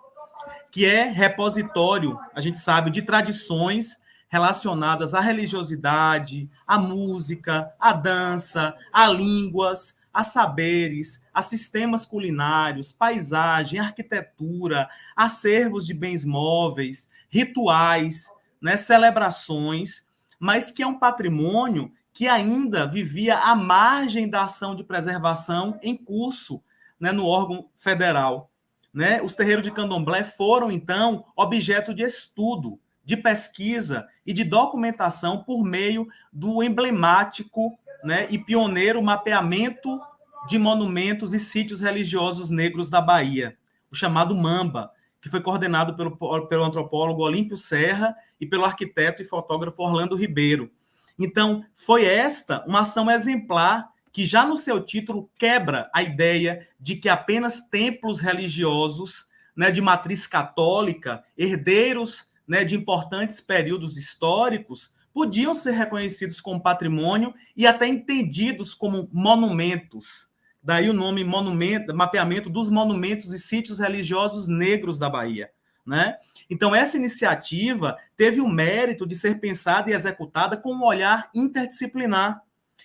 que é repositório, a gente sabe, de tradições relacionadas à religiosidade, à música, à dança, a línguas, a saberes, a sistemas culinários, paisagem, arquitetura, acervos de bens móveis, rituais, né, celebrações, mas que é um patrimônio que ainda vivia à margem da ação de preservação em curso, né, no órgão federal. Né? Os terreiros de candomblé foram, então, objeto de estudo, de pesquisa e de documentação por meio do emblemático, né, e pioneiro mapeamento de monumentos e sítios religiosos negros da Bahia, o chamado MAMBA, que foi coordenado pelo antropólogo Olímpio Serra e pelo arquiteto e fotógrafo Orlando Ribeiro. Então, foi esta uma ação exemplar que já no seu título quebra a ideia de que apenas templos religiosos, né, de matriz católica, herdeiros, né, de importantes períodos históricos, podiam ser reconhecidos como patrimônio e até entendidos como monumentos. Daí o nome monumento, mapeamento dos monumentos e sítios religiosos negros da Bahia, né? Então, essa iniciativa teve o mérito de ser pensada e executada com um olhar interdisciplinar.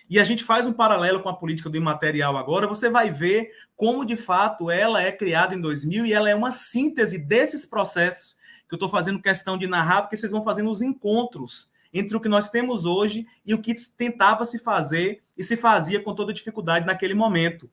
E a gente faz um paralelo com a política do imaterial agora, você vai ver como, de fato, ela é criada em 2000 e ela é uma síntese desses processos que eu estou fazendo questão de narrar, porque vocês vão fazendo os encontros entre o que nós temos hoje e o que tentava se fazer e se fazia com toda dificuldade naquele momento.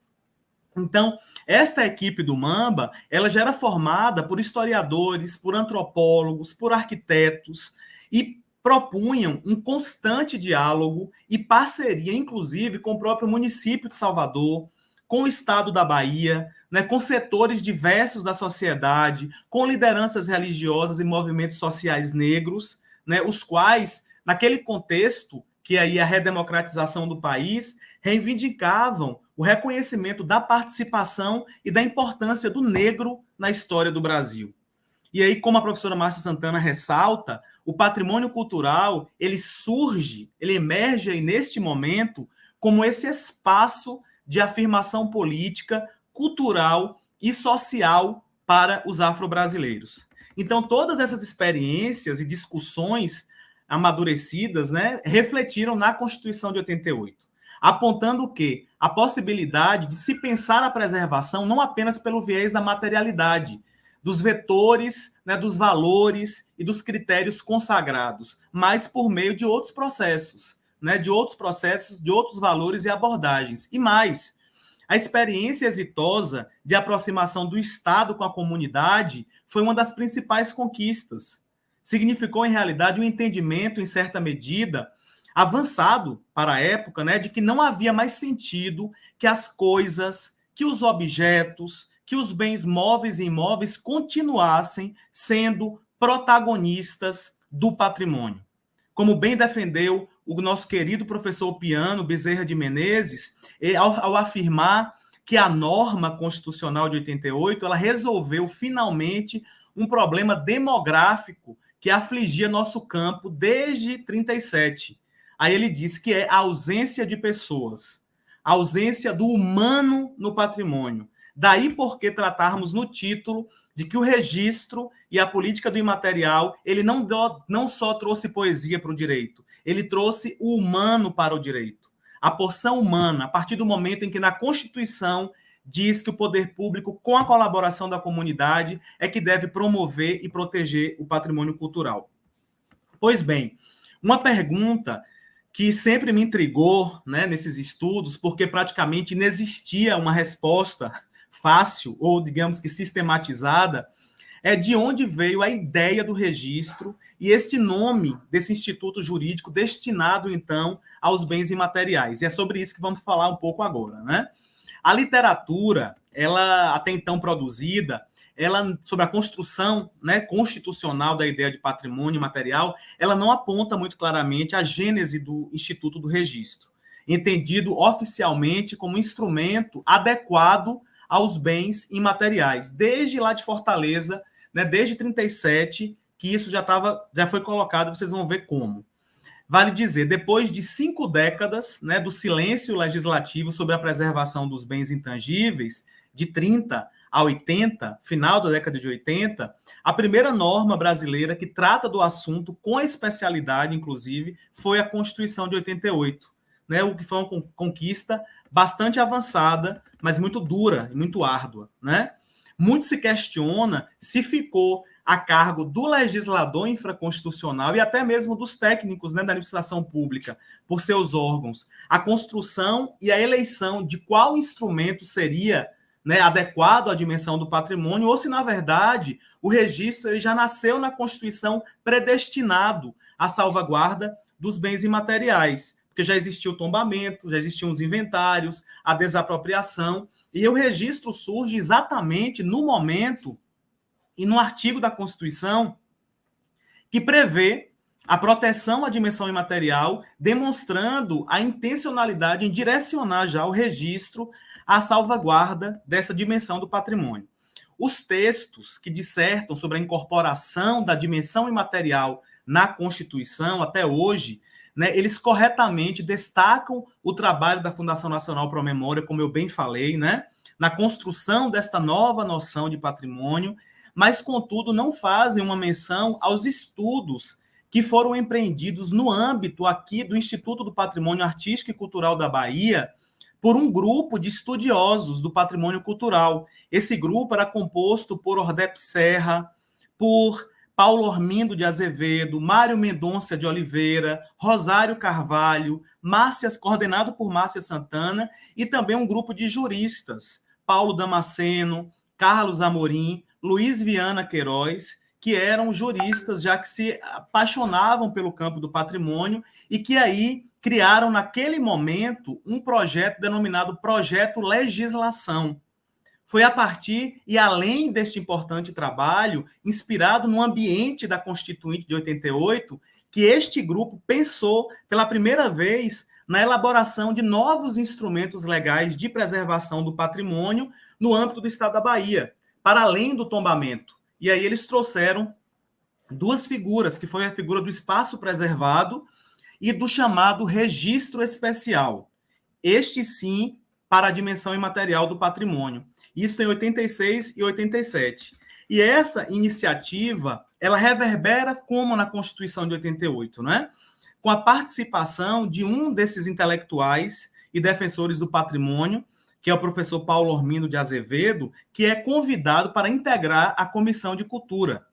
Então, esta equipe do MAMBA, ela já era formada por historiadores, por antropólogos, por arquitetos e propunham um constante diálogo e parceria, inclusive, com o próprio município de Salvador, com o estado da Bahia, né, com setores diversos da sociedade, com lideranças religiosas e movimentos sociais negros, né, os quais, naquele contexto, que aí é a redemocratização do país, reivindicavam o reconhecimento da participação e da importância do negro na história do Brasil. E aí, como a professora Márcia Santana ressalta, o patrimônio cultural, ele surge, ele emerge aí neste momento como esse espaço de afirmação política, cultural e social para os afro-brasileiros. Então, todas essas experiências e discussões amadurecidas, né, refletiram na Constituição de 88, apontando o quê? A possibilidade de se pensar a preservação não apenas pelo viés da materialidade, dos vetores, né, dos valores e dos critérios consagrados, mas por meio de outros processos, né, de outros valores e abordagens. E mais, a experiência exitosa de aproximação do Estado com a comunidade foi uma das principais conquistas. Significou, em realidade, um entendimento, em certa medida, avançado para a época, né, de que não havia mais sentido que as coisas, que os objetos, que os bens móveis e imóveis continuassem sendo protagonistas do patrimônio. Como bem defendeu o nosso querido professor Piano Bezerra de Menezes, ao afirmar que a norma constitucional de 88 ela resolveu finalmente um problema demográfico que afligia nosso campo desde 37. Aí ele diz que é a ausência de pessoas, a ausência do humano no patrimônio. Daí porque tratarmos no título de que o registro e a política do imaterial, ele não só trouxe poesia para o direito, ele trouxe o humano para o direito. A porção humana, a partir do momento em que na Constituição diz que o poder público, com a colaboração da comunidade, é que deve promover e proteger o patrimônio cultural. Pois bem, uma pergunta que sempre me intrigou, né, nesses estudos, porque praticamente não existia uma resposta fácil ou, digamos que, sistematizada, é de onde veio a ideia do registro e esse nome desse instituto jurídico destinado, então, aos bens imateriais. E é sobre isso que vamos falar um pouco agora, né? A literatura, ela até então produzida, ela sobre a construção, né, constitucional da ideia de patrimônio material, ela não aponta muito claramente a gênese do Instituto do Registro, entendido oficialmente como instrumento adequado aos bens imateriais, desde lá de Fortaleza, né, desde 37, que isso já foi colocado, vocês vão ver como. Vale dizer, depois de 5 décadas, né, do silêncio legislativo sobre a preservação dos bens intangíveis, de 30 a 80, final da década de 80, a primeira norma brasileira que trata do assunto com a especialidade, inclusive, foi a Constituição de 88, né, o que foi uma conquista bastante avançada, mas muito dura e muito árdua, né? Muito se questiona se ficou a cargo do legislador infraconstitucional e até mesmo dos técnicos, né, da administração pública, por seus órgãos, a construção e a eleição de qual instrumento seria, né, adequado à dimensão do patrimônio, ou se, na verdade, o registro ele já nasceu na Constituição predestinado à salvaguarda dos bens imateriais, porque já existia o tombamento, já existiam os inventários, a desapropriação, e o registro surge exatamente no momento e no artigo da Constituição que prevê a proteção à dimensão imaterial, demonstrando a intencionalidade em direcionar já o registro à salvaguarda dessa dimensão do patrimônio. Os textos que dissertam sobre a incorporação da dimensão imaterial na Constituição, até hoje, né, eles corretamente destacam o trabalho da Fundação Nacional Pro Memória, como eu bem falei, né, na construção desta nova noção de patrimônio, mas, contudo, não fazem uma menção aos estudos que foram empreendidos no âmbito aqui do Instituto do Patrimônio Artístico e Cultural da Bahia, por um grupo de estudiosos do patrimônio cultural. Esse grupo era composto por Ordep Serra, por Paulo Ormindo de Azevedo, Mário Mendonça de Oliveira, Rosário Carvalho, coordenado por Márcia Santana, e também um grupo de juristas, Paulo Damasceno, Carlos Amorim, Luiz Viana Queiroz, que eram juristas já que se apaixonavam pelo campo do patrimônio e que aí criaram naquele momento um projeto denominado Projeto Legislação. Foi a partir e além deste importante trabalho, inspirado no ambiente da Constituinte de 88, que este grupo pensou pela primeira vez na elaboração de novos instrumentos legais de preservação do patrimônio no âmbito do Estado da Bahia, para além do tombamento. E aí eles trouxeram 2 figuras, que foi a figura do espaço preservado e do chamado registro especial. Este, sim, para a dimensão imaterial do patrimônio. Isso em 86 e 87. E essa iniciativa, ela reverbera como na Constituição de 88, né? Com a participação de um desses intelectuais e defensores do patrimônio, que é o professor Paulo Ormindo de Azevedo, que é convidado para integrar a Comissão de Cultura.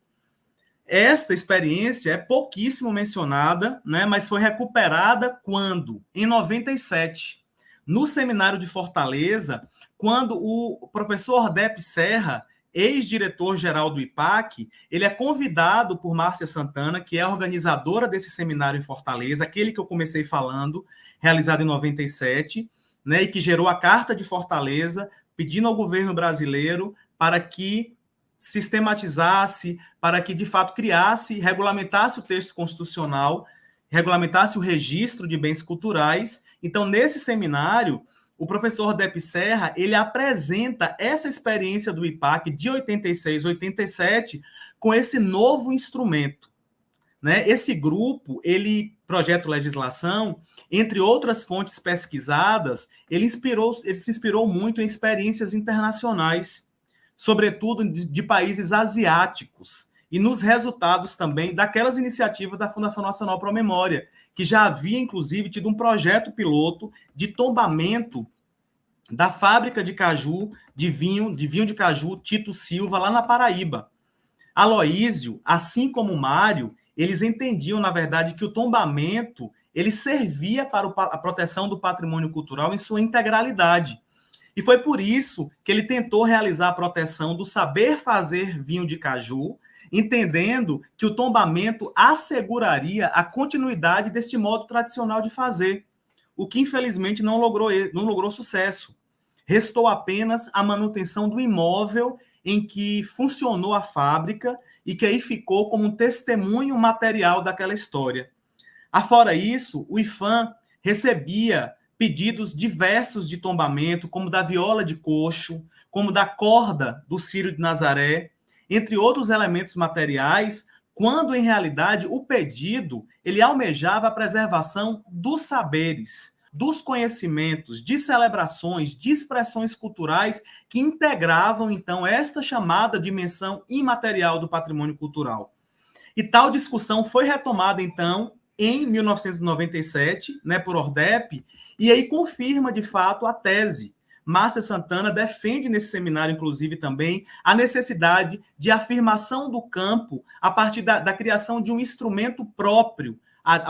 Esta experiência é pouquíssimo mencionada, né, mas foi recuperada quando? Em 97, no seminário de Fortaleza, quando o professor Ordep Serra, ex-diretor-geral do IPAC, ele é convidado por Márcia Santana, que é a organizadora desse seminário em Fortaleza, aquele que eu comecei falando, realizado em 97, né, e que gerou a Carta de Fortaleza, pedindo ao governo brasileiro para que sistematizasse, para que, de fato, criasse, regulamentasse o texto constitucional, regulamentasse o registro de bens culturais. Então, nesse seminário, o professor Ordep Serra, ele apresenta essa experiência do IPAC de 86, 87, com esse novo instrumento, né? Esse grupo, ele, projeto legislação, entre outras fontes pesquisadas, ele se inspirou muito em experiências internacionais, sobretudo de países asiáticos, e nos resultados também daquelas iniciativas da Fundação Nacional Pro Memória, que já havia, inclusive, tido um projeto piloto de tombamento da fábrica de caju, de vinho de caju Tito Silva, lá na Paraíba. Aloísio, assim como Mário, eles entendiam, na verdade, que o tombamento ele servia para a proteção do patrimônio cultural em sua integralidade. E foi por isso que ele tentou realizar a proteção do saber fazer vinho de caju, entendendo que o tombamento asseguraria a continuidade deste modo tradicional de fazer, o que infelizmente não logrou sucesso. Restou apenas a manutenção do imóvel em que funcionou a fábrica e que aí ficou como um testemunho material daquela história. Afora isso, o IPHAN recebia pedidos diversos de tombamento, como da viola de coxo, como da corda do Círio de Nazaré, entre outros elementos materiais, quando, em realidade, o pedido ele almejava a preservação dos saberes, dos conhecimentos, de celebrações, de expressões culturais que integravam, então, esta chamada dimensão imaterial do patrimônio cultural. E tal discussão foi retomada, então, em 1997, né, por Ordep, e aí confirma, de fato, a tese. Márcia Santana defende nesse seminário, inclusive, também, a necessidade de afirmação do campo a partir da criação de um instrumento próprio,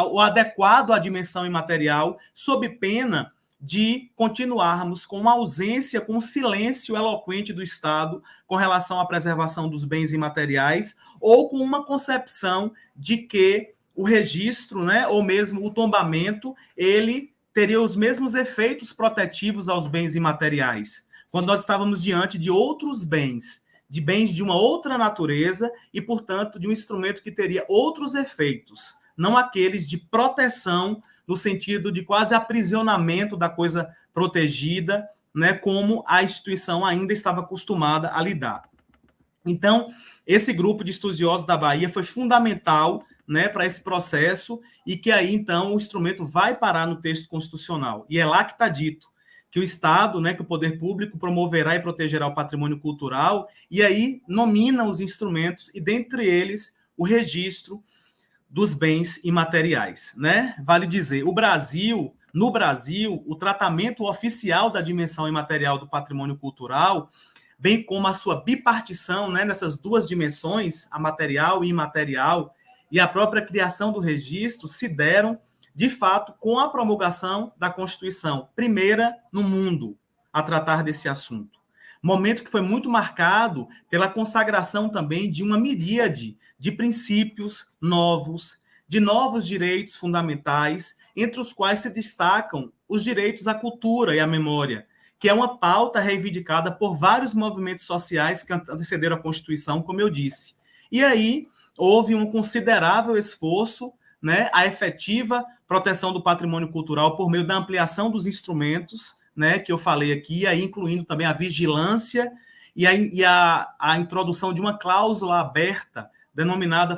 o adequado à dimensão imaterial, sob pena de continuarmos com uma ausência, com um silêncio eloquente do Estado com relação à preservação dos bens imateriais, ou com uma concepção de que o registro, né, ou mesmo o tombamento, ele teria os mesmos efeitos protetivos aos bens imateriais, quando nós estávamos diante de outros bens de uma outra natureza e, portanto, de um instrumento que teria outros efeitos, não aqueles de proteção, no sentido de quase aprisionamento da coisa protegida, né, como a instituição ainda estava acostumada a lidar. Então, esse grupo de estudiosos da Bahia foi fundamental, né, para esse processo, e que aí, então, o instrumento vai parar no texto constitucional. E é lá que está dito que o Estado, né, que o poder público promoverá e protegerá o patrimônio cultural, e aí nomina os instrumentos, e dentre eles o registro dos bens imateriais, né? Vale dizer, no Brasil, o tratamento oficial da dimensão imaterial do patrimônio cultural, bem como a sua bipartição, né, nessas duas dimensões, a material e imaterial, e a própria criação do registro, se deram, de fato, com a promulgação da Constituição, primeira no mundo a tratar desse assunto. Momento que foi muito marcado pela consagração também de uma miríade de princípios novos, de novos direitos fundamentais, entre os quais se destacam os direitos à cultura e à memória, que é uma pauta reivindicada por vários movimentos sociais que antecederam a Constituição, como eu disse. E aí houve um considerável esforço, né, a efetiva proteção do patrimônio cultural por meio da ampliação dos instrumentos, né, que eu falei aqui, aí incluindo também a vigilância e a introdução de uma cláusula aberta, denominada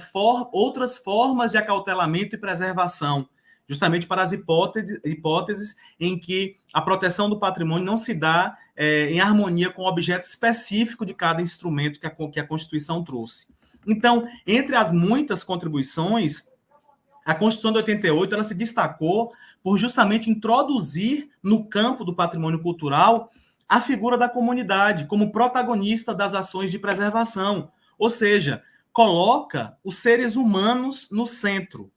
outras formas de acautelamento e preservação, justamente para as hipóteses em que a proteção do patrimônio não se dá em harmonia com o objeto específico de cada instrumento que a Constituição trouxe. Então, entre as muitas contribuições, a Constituição de 88 ela se destacou por justamente introduzir no campo do patrimônio cultural a figura da comunidade como protagonista das ações de preservação, ou seja, coloca os seres humanos no centro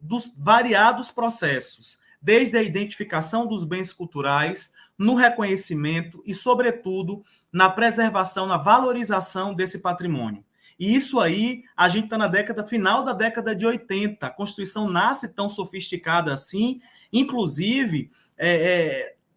dos variados processos, desde a identificação dos bens culturais, no reconhecimento e, sobretudo, na preservação, na valorização desse patrimônio. E isso aí, a gente está na final da década de 80, a Constituição nasce tão sofisticada assim, inclusive,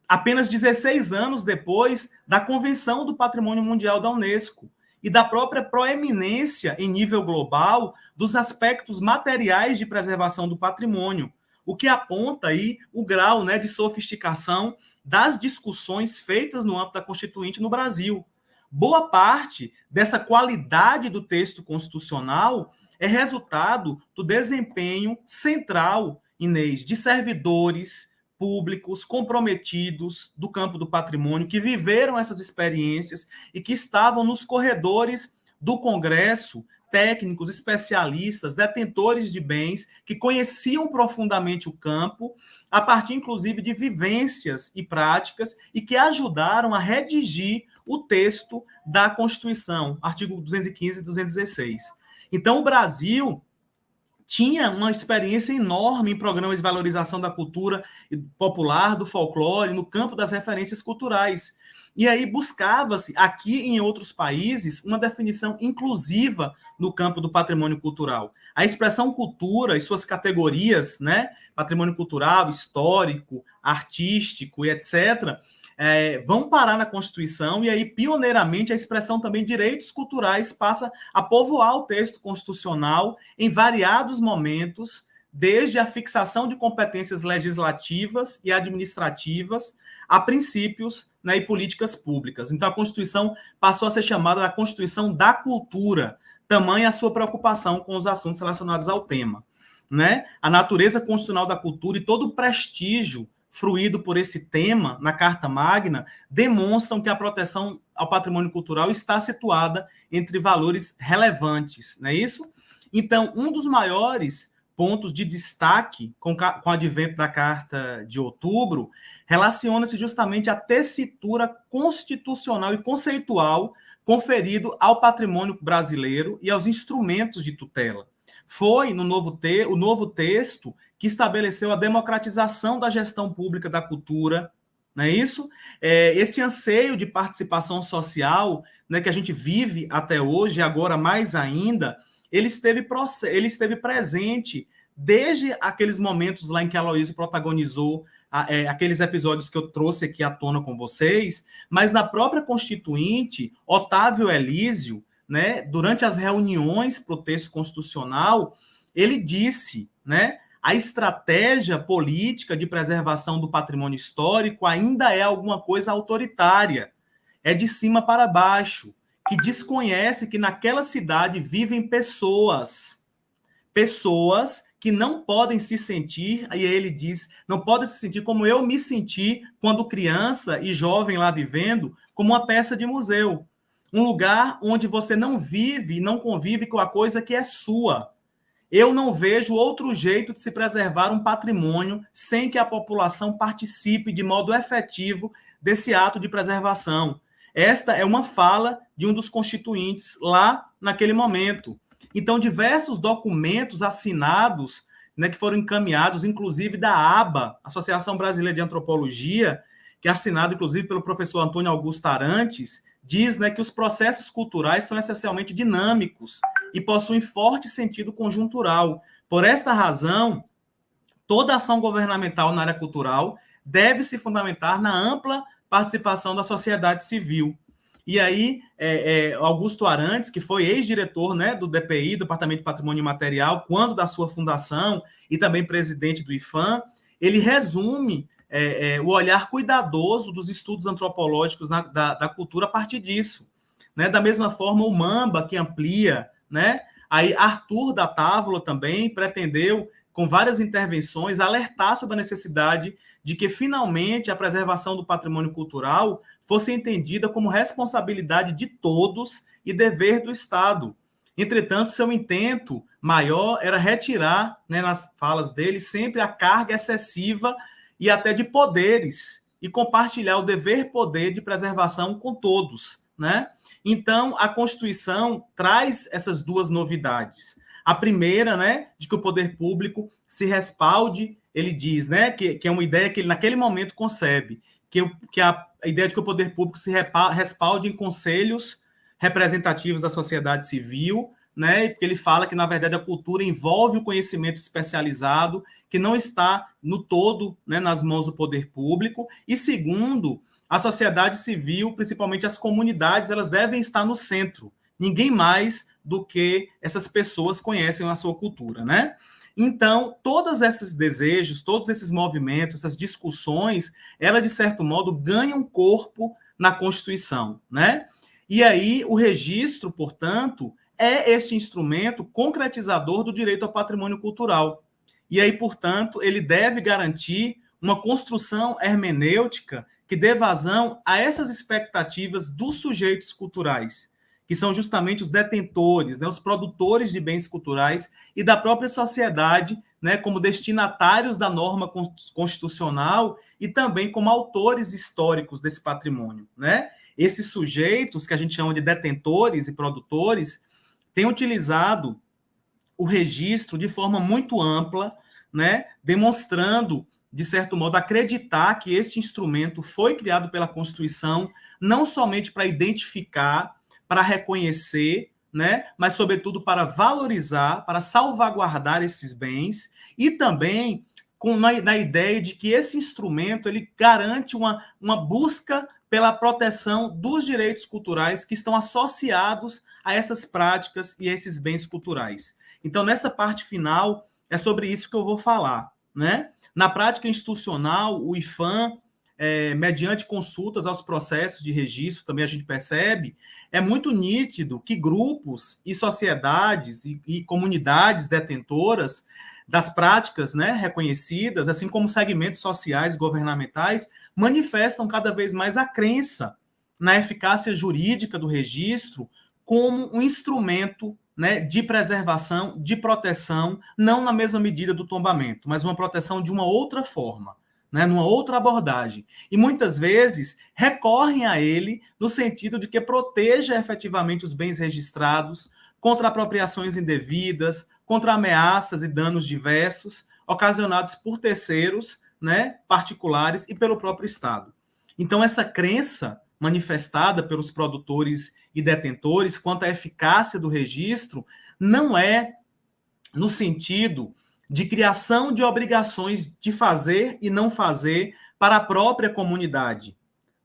apenas 16 anos depois da Convenção do Patrimônio Mundial da Unesco e da própria proeminência em nível global dos aspectos materiais de preservação do patrimônio, o que aponta aí o grau, né, de sofisticação das discussões feitas no âmbito da Constituinte no Brasil. Boa parte dessa qualidade do texto constitucional é resultado do desempenho central, Inês, de servidores públicos comprometidos do campo do patrimônio, que viveram essas experiências e que estavam nos corredores do Congresso, técnicos, especialistas, detentores de bens, que conheciam profundamente o campo, a partir, inclusive, de vivências e práticas, e que ajudaram a redigir o texto da Constituição, artigo 215 e 216. Então, o Brasil tinha uma experiência enorme em programas de valorização da cultura popular, do folclore, no campo das referências culturais. E aí buscava-se, aqui e em outros países, uma definição inclusiva no campo do patrimônio cultural. A expressão cultura e suas categorias, né, patrimônio cultural, histórico, artístico e etc., vão parar na Constituição, e aí, pioneiramente, a expressão também direitos culturais passa a povoar o texto constitucional em variados momentos, desde a fixação de competências legislativas e administrativas a princípios, né, e políticas públicas. Então, a Constituição passou a ser chamada a Constituição da Cultura, tamanha a sua preocupação com os assuntos relacionados ao tema, né? A natureza constitucional da cultura e todo o prestígio fruído por esse tema na Carta Magna demonstram que a proteção ao patrimônio cultural está situada entre valores relevantes, não é isso? Então, um dos maiores pontos de destaque com o advento da Carta de Outubro relaciona-se justamente à tessitura constitucional e conceitual conferido ao patrimônio brasileiro e aos instrumentos de tutela. Foi o novo texto que estabeleceu a democratização da gestão pública da cultura, não é isso? Esse anseio de participação social, né, que a gente vive até hoje, agora mais ainda, ele esteve presente desde aqueles momentos lá em que a Aloysio protagonizou aqueles episódios que eu trouxe aqui à tona com vocês, mas na própria Constituinte, Otávio Elísio, né, durante as reuniões para o texto constitucional, ele disse, né, a estratégia política de preservação do patrimônio histórico ainda é alguma coisa autoritária, é de cima para baixo, que desconhece que naquela cidade vivem pessoas que não podem se sentir, aí ele diz, não podem se sentir como eu me senti quando criança e jovem lá vivendo, como uma peça de museu. Um lugar onde você não vive e não convive com a coisa que é sua. Eu não vejo outro jeito de se preservar um patrimônio sem que a população participe de modo efetivo desse ato de preservação. Esta é uma fala de um dos constituintes lá naquele momento. Então, diversos documentos assinados, né, que foram encaminhados, inclusive da ABA, Associação Brasileira de Antropologia, que é assinado, inclusive, pelo professor Antônio Augusto Arantes, diz, né, que os processos culturais são essencialmente dinâmicos e possuem forte sentido conjuntural. Por esta razão, toda ação governamental na área cultural deve se fundamentar na ampla participação da sociedade civil. E aí, Augusto Arantes, que foi ex-diretor, né, do DPI, Departamento de Patrimônio Imaterial, quando da sua fundação, e também presidente do IFAM, ele resume o olhar cuidadoso dos estudos antropológicos da cultura a partir disso. Né? Da mesma forma, o Mamba, que amplia, né? Aí Arthur da Távola também pretendeu, com várias intervenções, alertar sobre a necessidade de que, finalmente, a preservação do patrimônio cultural fosse entendida como responsabilidade de todos e dever do Estado. Entretanto, seu intento maior era retirar, né, nas falas dele, sempre a carga excessiva e até de poderes e compartilhar o dever-poder de preservação com todos, né? Então, a Constituição traz essas duas novidades. A primeira, né, de que o poder público se respalde, ele diz, né, que é uma ideia que ele naquele momento concebe, que a ideia de que o poder público se respalde em conselhos representativos da sociedade civil, né, porque ele fala que, na verdade, a cultura envolve o conhecimento especializado, que não está no todo, né, nas mãos do poder público. E segundo, a sociedade civil, principalmente as comunidades, elas devem estar no centro. Ninguém mais do que essas pessoas conhecem a sua cultura, né? Então, todos esses desejos, todos esses movimentos, essas discussões, elas, de certo modo, ganham corpo na Constituição, né? E aí, o registro, portanto, é esse instrumento concretizador do direito ao patrimônio cultural. E aí, portanto, ele deve garantir uma construção hermenêutica que dê vazão a essas expectativas dos sujeitos culturais, que são justamente os detentores, né, os produtores de bens culturais e da própria sociedade, né, como destinatários da norma constitucional e também como autores históricos desse patrimônio, né? Esses sujeitos, que a gente chama de detentores e produtores, têm utilizado o registro de forma muito ampla, né, demonstrando, de certo modo, acreditar que esse instrumento foi criado pela Constituição não somente para identificar, para reconhecer, né, mas, sobretudo, para valorizar, para salvaguardar esses bens e também na ideia de que esse instrumento ele garante uma busca pela proteção dos direitos culturais que estão associados a essas práticas e a esses bens culturais. Então, nessa parte final, é sobre isso que eu vou falar, né? Na prática institucional, o IPHAN, mediante consultas aos processos de registro, também a gente percebe, é muito nítido que grupos e sociedades e comunidades detentoras das práticas, né, reconhecidas, assim como segmentos sociais e governamentais, manifestam cada vez mais a crença na eficácia jurídica do registro como um instrumento, né, de preservação, de proteção, não na mesma medida do tombamento, mas uma proteção de uma outra forma, né, numa outra abordagem. E muitas vezes recorrem a ele no sentido de que proteja efetivamente os bens registrados contra apropriações indevidas, contra ameaças e danos diversos ocasionados por terceiros, né, particulares e pelo próprio Estado. Então, essa crença manifestada pelos produtores e detentores quanto à eficácia do registro não é no sentido de criação de obrigações de fazer e não fazer para a própria comunidade,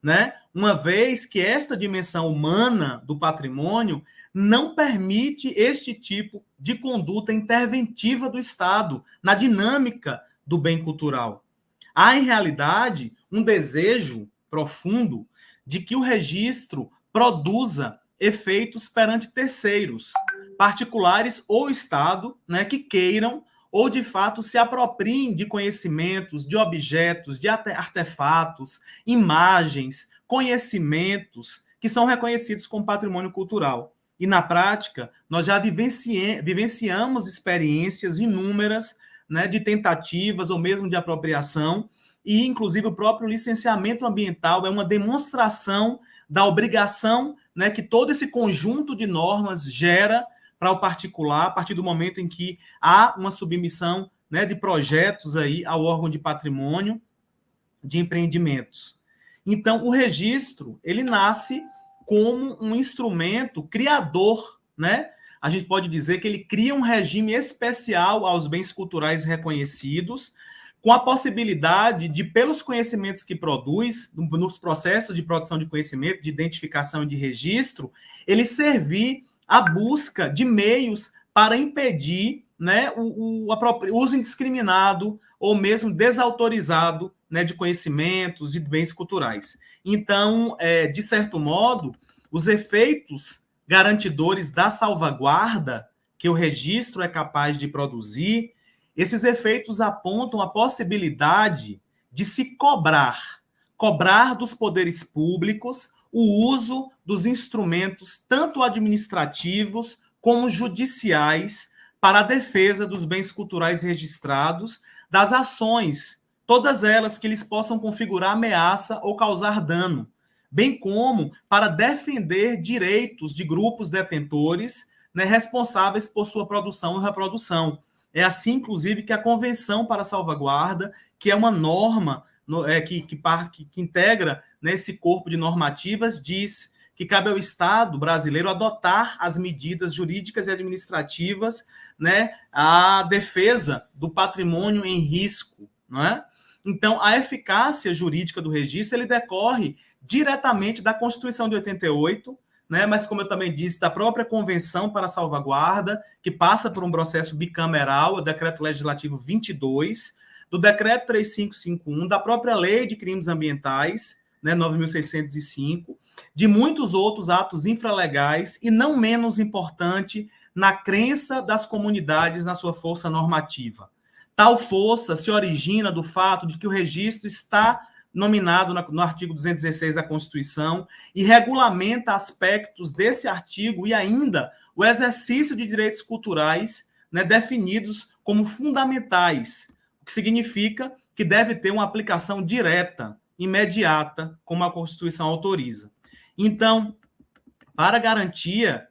né? Uma vez que esta dimensão humana do patrimônio não permite este tipo de conduta interventiva do Estado na dinâmica do bem cultural. Há, em realidade, um desejo profundo de que o registro produza efeitos perante terceiros, particulares ou Estado, né, que queiram ou, de fato, se apropriem de conhecimentos, de objetos, de artefatos, imagens, conhecimentos que são reconhecidos como patrimônio cultural. E, na prática, nós já vivenciamos experiências inúmeras, né, de tentativas ou mesmo de apropriação, e, inclusive, o próprio licenciamento ambiental é uma demonstração da obrigação, né, que todo esse conjunto de normas gera para o particular, a partir do momento em que há uma submissão, né, de projetos aí ao órgão de patrimônio de empreendimentos. Então, o registro, ele nasce como um instrumento criador, né? A gente pode dizer que ele cria um regime especial aos bens culturais reconhecidos, com a possibilidade de, pelos conhecimentos que produz, nos processos de produção de conhecimento, de identificação e de registro, ele servir à busca de meios para impedir, né, o uso indiscriminado ou mesmo desautorizado, né, de conhecimentos, de bens culturais. Então, de certo modo, os efeitos garantidores da salvaguarda que o registro é capaz de produzir, esses efeitos apontam a possibilidade de se cobrar dos poderes públicos o uso dos instrumentos tanto administrativos como judiciais para a defesa dos bens culturais registrados, das ações todas elas que lhes possam configurar ameaça ou causar dano, bem como para defender direitos de grupos detentores, né, responsáveis por sua produção e reprodução. É assim, inclusive, que a Convenção para a Salvaguarda, que é uma norma que integra, né, esse corpo de normativas, diz que cabe ao Estado brasileiro adotar as medidas jurídicas e administrativas, né, à defesa do patrimônio em risco, não é? Então, a eficácia jurídica do registro ele decorre diretamente da Constituição de 88, né, mas, como eu também disse, da própria Convenção para a Salvaguarda, que passa por um processo bicameral, o Decreto Legislativo 22, do Decreto 3551, da própria Lei de Crimes Ambientais, né, 9.605, de muitos outros atos infralegais e, não menos importante, na crença das comunidades na sua força normativa. Tal força se origina do fato de que o registro está nominado no artigo 216 da Constituição e regulamenta aspectos desse artigo e ainda o exercício de direitos culturais, né, definidos como fundamentais, o que significa que deve ter uma aplicação direta, imediata, como a Constituição autoriza. Então, para garantia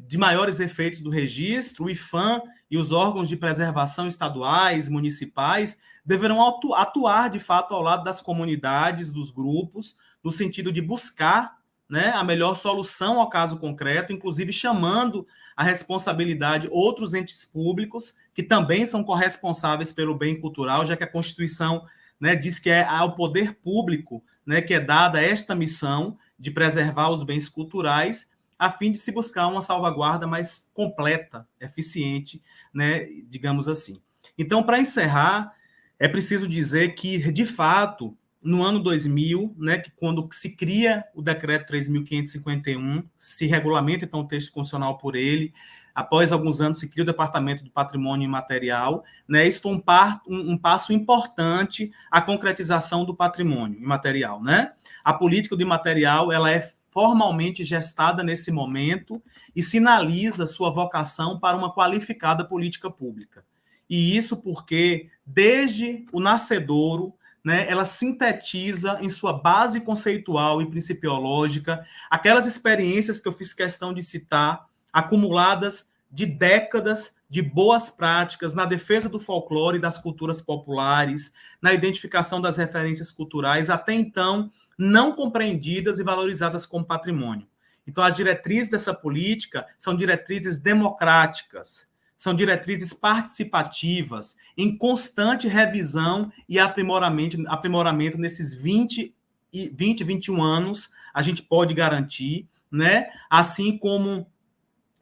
de maiores efeitos do registro, o IPHAN e os órgãos de preservação estaduais, municipais, deverão atuar, de fato, ao lado das comunidades, dos grupos, no sentido de buscar, né, a melhor solução ao caso concreto, inclusive chamando a responsabilidade outros entes públicos, que também são corresponsáveis pelo bem cultural, já que a Constituição, né, diz que é ao poder público, né, que é dada esta missão de preservar os bens culturais, a fim de se buscar uma salvaguarda mais completa, eficiente, né, digamos assim. Então, para encerrar, é preciso dizer que, de fato, no ano 2000, né, que quando se cria o Decreto 3.551, se regulamenta, então, o texto constitucional por ele, após alguns anos se cria o Departamento do Patrimônio Imaterial, né, isso foi um passo importante à concretização do patrimônio imaterial, né? A política do imaterial, ela é formalmente gestada nesse momento e sinaliza sua vocação para uma qualificada política pública. E isso porque, desde o nascedouro, né, ela sintetiza em sua base conceitual e principiológica aquelas experiências que eu fiz questão de citar, acumuladas de décadas de boas práticas na defesa do folclore e das culturas populares, na identificação das referências culturais, até então não compreendidas e valorizadas como patrimônio. Então, as diretrizes dessa política são diretrizes democráticas, são diretrizes participativas, em constante revisão e aprimoramento nesses 21 anos, a gente pode garantir, né? Assim como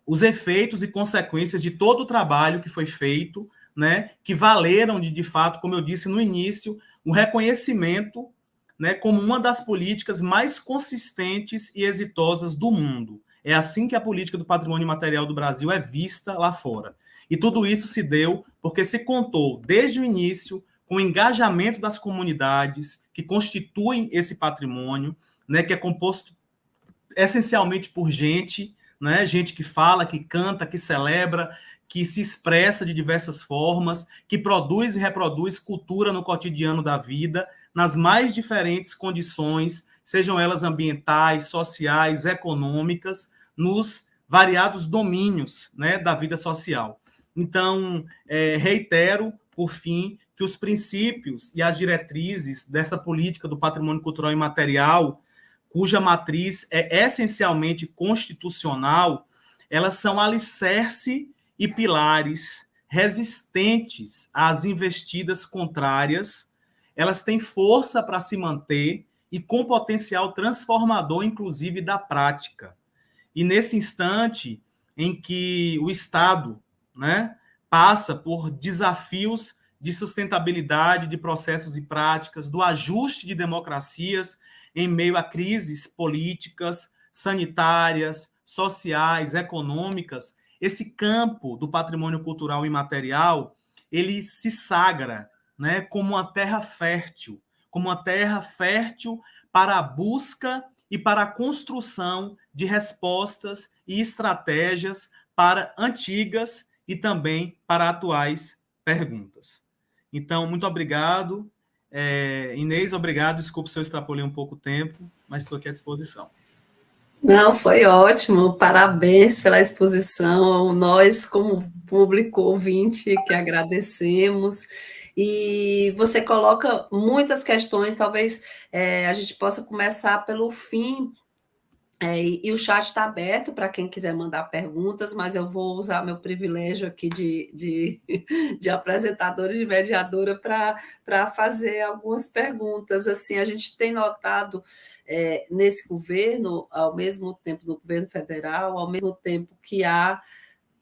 os efeitos e consequências de todo o trabalho que foi feito, né, que valeram de fato, como eu disse no início, o reconhecimento, né, como uma das políticas mais consistentes e exitosas do mundo. É assim que a política do patrimônio material do Brasil é vista lá fora. E tudo isso se deu porque se contou, desde o início, com o engajamento das comunidades que constituem esse patrimônio, né, que é composto essencialmente por gente, né, gente que fala, que canta, que celebra, que se expressa de diversas formas, que produz e reproduz cultura no cotidiano da vida, nas mais diferentes condições, sejam elas ambientais, sociais, econômicas, nos variados domínios, né, da vida social. Então, reitero, por fim, que os princípios e as diretrizes dessa política do patrimônio cultural imaterial, cuja matriz é essencialmente constitucional, elas são alicerce e pilares resistentes às investidas contrárias, elas têm força para se manter e com potencial transformador, inclusive, da prática. E nesse instante em que o Estado, né, passa por desafios de sustentabilidade de processos e práticas, do ajuste de democracias em meio a crises políticas, sanitárias, sociais, econômicas, esse campo do patrimônio cultural imaterial, ele se sagra, né, como uma terra fértil para a busca e para a construção de respostas e estratégias para antigas e também para atuais perguntas. Então, muito obrigado. Inês, obrigado. Desculpe se eu extrapolei um pouco o tempo, mas estou aqui à disposição. Não, foi ótimo. Parabéns pela exposição. Nós, como público ouvinte, que agradecemos. E você coloca muitas questões, talvez a gente possa começar pelo fim. E o chat está aberto para quem quiser mandar perguntas, mas eu vou usar meu privilégio aqui de apresentadora e de mediadora para fazer algumas perguntas. Assim, a gente tem notado nesse governo, ao mesmo tempo no governo federal, ao mesmo tempo que há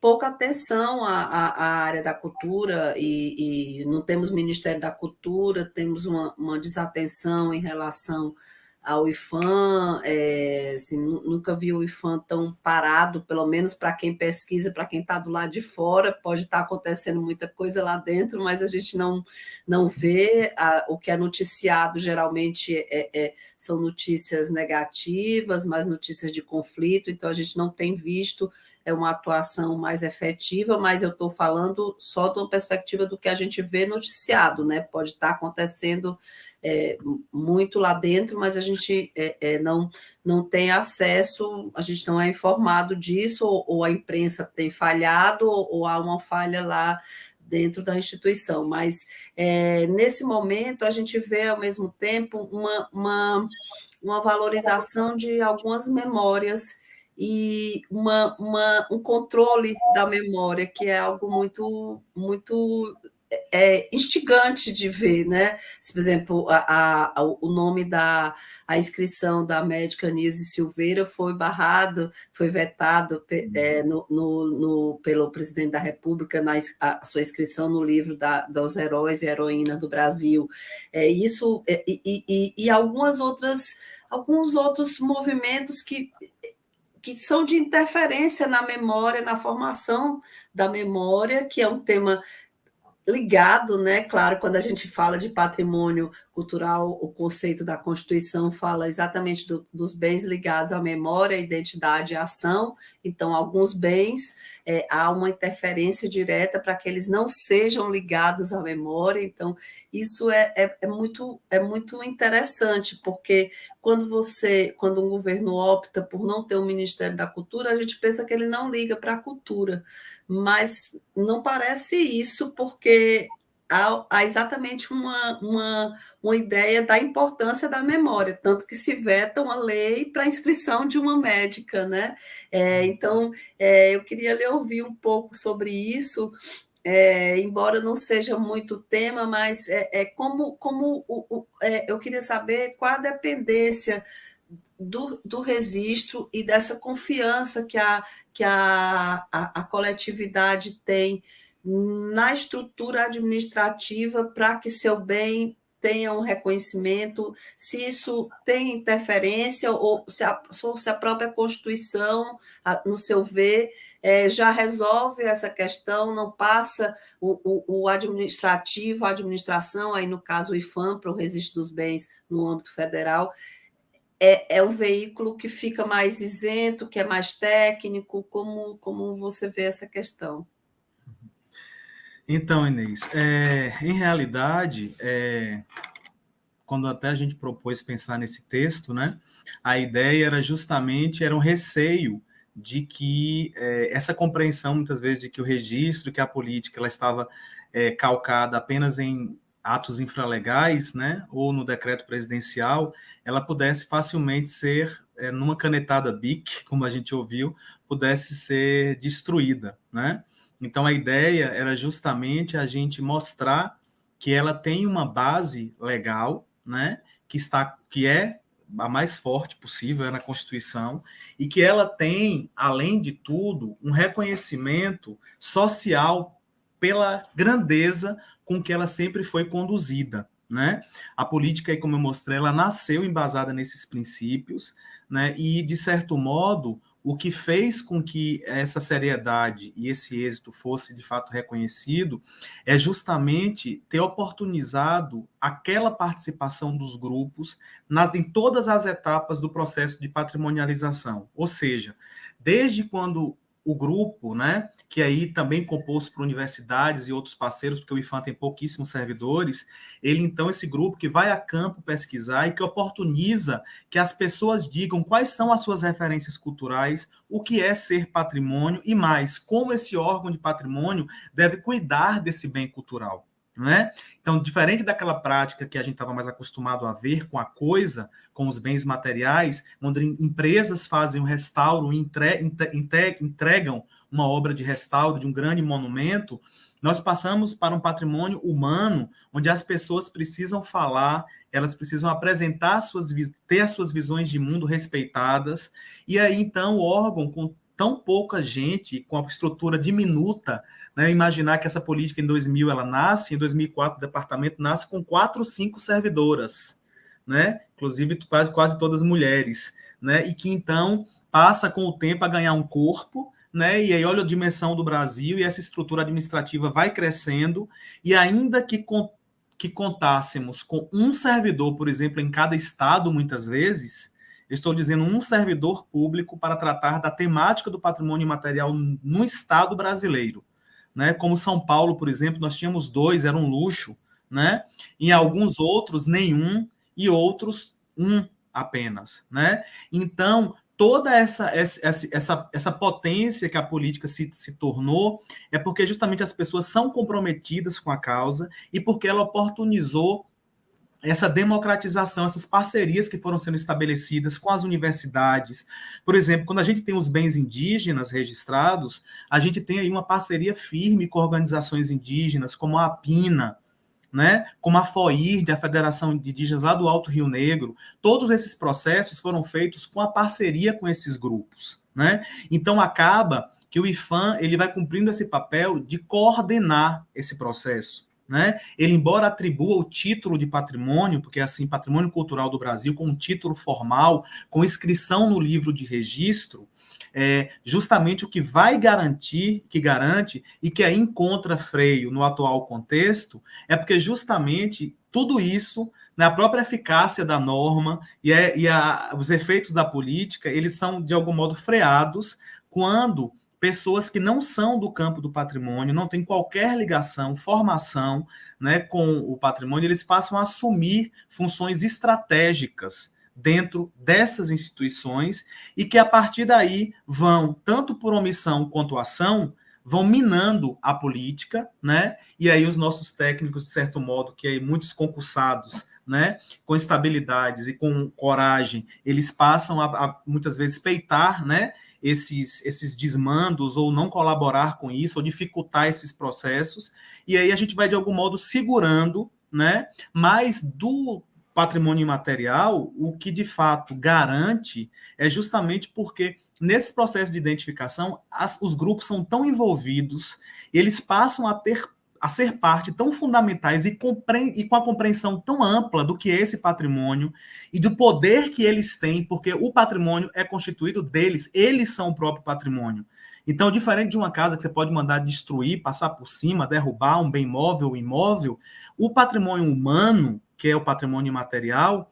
pouca atenção à área da cultura, e não temos Ministério da Cultura, temos uma desatenção em relação ao IPHAN, assim, nunca vi o IPHAN tão parado, pelo menos para quem pesquisa, para quem está do lado de fora, pode estar acontecendo muita coisa lá dentro, mas a gente não vê. O que é noticiado geralmente são notícias negativas, mas notícias de conflito, então a gente não tem visto uma atuação mais efetiva, mas eu estou falando só de uma perspectiva do que a gente vê noticiado, né? Pode estar acontecendo muito lá dentro, mas a gente não tem acesso, a gente não é informado disso, ou a imprensa tem falhado, ou há uma falha lá dentro da instituição. Mas, nesse momento, a gente vê, ao mesmo tempo, uma valorização de algumas memórias e um controle da memória, que é algo muito, muito instigante de ver, né? Se, por exemplo, o nome a inscrição da médica Nise Silveira foi barrado, foi vetado pelo presidente da República a sua inscrição no livro dos heróis e heroínas do Brasil. Isso e alguns outros movimentos que são de interferência na memória, na formação da memória, que é um tema ligado, né? Claro, quando a gente fala de patrimônio cultural, o conceito da Constituição fala exatamente dos bens ligados à memória, identidade e ação. Então, alguns bens há uma interferência direta para que eles não sejam ligados à memória. Então, isso é muito interessante, porque quando um governo opta por não ter um Ministério da Cultura, a gente pensa que ele não liga para a cultura, mas não parece isso, porque há exatamente uma ideia da importância da memória, tanto que se veta uma lei para a inscrição de uma médica, né? Então, eu queria lhe ouvir um pouco sobre isso, embora não seja muito tema, mas eu queria saber qual a dependência do registro e dessa confiança que a coletividade tem na estrutura administrativa para que seu bem tenha um reconhecimento, se isso tem interferência ou se a própria Constituição, no seu ver, já resolve essa questão, não passa o administrativo, a administração, aí no caso o IPHAN, para o registro dos bens no âmbito federal, é um veículo que fica mais isento, que é mais técnico. Como você vê essa questão? Então, Inês, em realidade, quando até a gente propôs pensar nesse texto, né, a ideia era um receio de que essa compreensão, muitas vezes, de que o registro, que a política, ela estava calcada apenas em atos infralegais, né, ou no decreto presidencial, ela pudesse facilmente ser, numa canetada BIC, como a gente ouviu, pudesse ser destruída, né? Então, a ideia era justamente a gente mostrar que ela tem uma base legal, né, que é a mais forte possível, é na Constituição, e que ela tem, além de tudo, um reconhecimento social pela grandeza com que ela sempre foi conduzida, né? A política, como eu mostrei, ela nasceu embasada nesses princípios, né? E, de certo modo, o que fez com que essa seriedade e esse êxito fosse, de fato, reconhecido é justamente ter oportunizado aquela participação dos grupos em todas as etapas do processo de patrimonialização. Ou seja, desde quando o grupo, né, que aí também composto por universidades e outros parceiros, porque o IPHAN tem pouquíssimos servidores, ele, então, esse grupo que vai a campo pesquisar e que oportuniza que as pessoas digam quais são as suas referências culturais, o que é ser patrimônio e mais, como esse órgão de patrimônio deve cuidar desse bem cultural. Né? Então, diferente daquela prática que a gente estava mais acostumado a ver com a coisa, com os bens materiais, onde empresas fazem o restauro, entregam uma obra de restauro de um grande monumento, nós passamos para um patrimônio humano, onde as pessoas precisam falar, elas precisam apresentar ter as suas visões de mundo respeitadas, e aí, então, o órgão, com tão pouca gente, com a estrutura diminuta, né, imaginar que essa política em 2000 ela nasce, em 2004 o departamento nasce com 4 ou 5 servidoras, né, inclusive quase todas mulheres, né, e que então passa com o tempo a ganhar um corpo, né, e aí olha a dimensão do Brasil e essa estrutura administrativa vai crescendo, e ainda que contássemos com um servidor, por exemplo, em cada estado, muitas vezes, eu estou dizendo um servidor público para tratar da temática do patrimônio imaterial no estado brasileiro, né? Como São Paulo, por exemplo, nós tínhamos 2, era um luxo, né? Em alguns outros, nenhum, e outros, um apenas, né? Então, toda essa potência que a política se tornou é porque justamente as pessoas são comprometidas com a causa e porque ela oportunizou essa democratização, essas parcerias que foram sendo estabelecidas com as universidades. Por exemplo, quando a gente tem os bens indígenas registrados, a gente tem aí uma parceria firme com organizações indígenas, como a APINA, né? Como a FOIRD, a Federação de Indígenas lá do Alto Rio Negro. Todos esses processos foram feitos com a parceria com esses grupos, né? Então, acaba que o IPHAN ele vai cumprindo esse papel de coordenar esse processo. Né? Ele, embora atribua o título de patrimônio, porque assim, patrimônio cultural do Brasil, com um título formal, com inscrição no livro de registro, justamente o que vai garantir, que garante, e que aí encontra freio no atual contexto, é porque justamente tudo isso, na própria eficácia da norma os efeitos da política, eles são, de algum modo, freados quando pessoas que não são do campo do patrimônio, não têm qualquer ligação, formação, né, com o patrimônio, eles passam a assumir funções estratégicas dentro dessas instituições e que, a partir daí, vão, tanto por omissão quanto ação, vão minando a política, né? E aí os nossos técnicos, de certo modo, que aí muitos concursados, né, com estabilidades e com coragem, eles passam a muitas vezes peitar, né, esses desmandos ou não colaborar com isso, ou dificultar esses processos, e aí a gente vai, de algum modo, segurando, né? Mas do patrimônio imaterial, o que de fato garante é justamente porque nesse processo de identificação, os grupos são tão envolvidos, eles passam a ser parte tão fundamentais e com a compreensão tão ampla do que é esse patrimônio e do poder que eles têm, porque o patrimônio é constituído deles, eles são o próprio patrimônio. Então, diferente de uma casa que você pode mandar destruir, passar por cima, derrubar um bem móvel ou imóvel, o patrimônio humano, que é o patrimônio imaterial,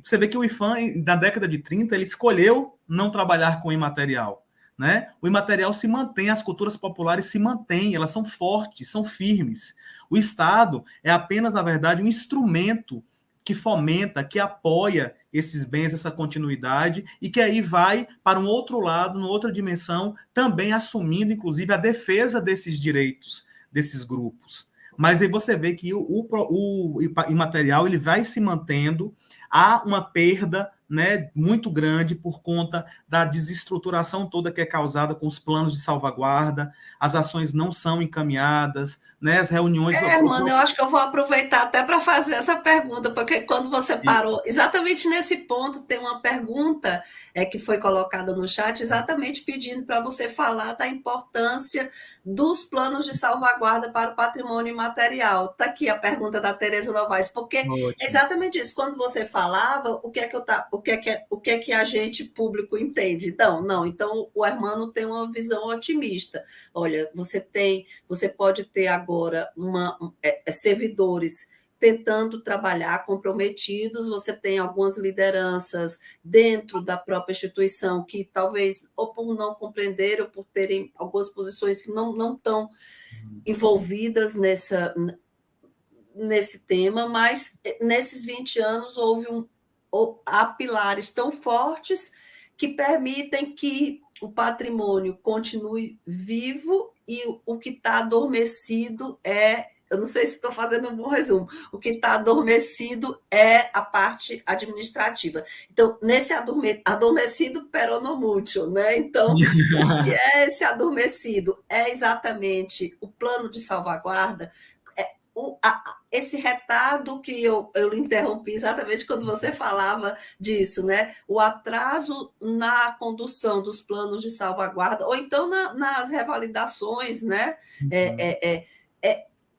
você vê que o IPHAN, na década de 30, ele escolheu não trabalhar com o imaterial. Né? O imaterial se mantém, as culturas populares se mantêm, elas são fortes, são firmes. O Estado é apenas, na verdade, um instrumento que fomenta, que apoia esses bens, essa continuidade, e que aí vai para um outro lado, numa outra dimensão, também assumindo, inclusive, a defesa desses direitos, desses grupos. Mas aí você vê que o imaterial ele vai se mantendo, há uma perda, né, muito grande por conta da desestruturação toda que é causada com os planos de salvaguarda, as ações não são encaminhadas, né, as reuniões... Mano, eu acho que eu vou aproveitar até para fazer essa pergunta, porque quando você parou, exatamente nesse ponto, tem uma pergunta que foi colocada no chat, exatamente pedindo para você falar da importância dos planos de salvaguarda para o patrimônio imaterial. Está aqui a pergunta da Tereza Novaes, porque é exatamente isso, quando você falava, o que é que a gente público entende? Então o Hermano tem uma visão otimista. Olha, você pode ter agora servidores tentando trabalhar comprometidos. Você tem algumas lideranças dentro da própria instituição que talvez, ou por não compreender, ou por terem algumas posições que não estão envolvidas nesse tema, mas nesses 20 anos há pilares tão fortes que permitem que o patrimônio continue vivo e o que está adormecido eu não sei se estou fazendo um bom resumo, o que está adormecido é a parte administrativa. Então, nesse adormecido peronomútil, né? Então, o que é esse adormecido? É exatamente o plano de salvaguarda, esse retardo que eu lhe interrompi exatamente quando você falava disso, né? O atraso na condução dos planos de salvaguarda, ou então nas revalidações, né?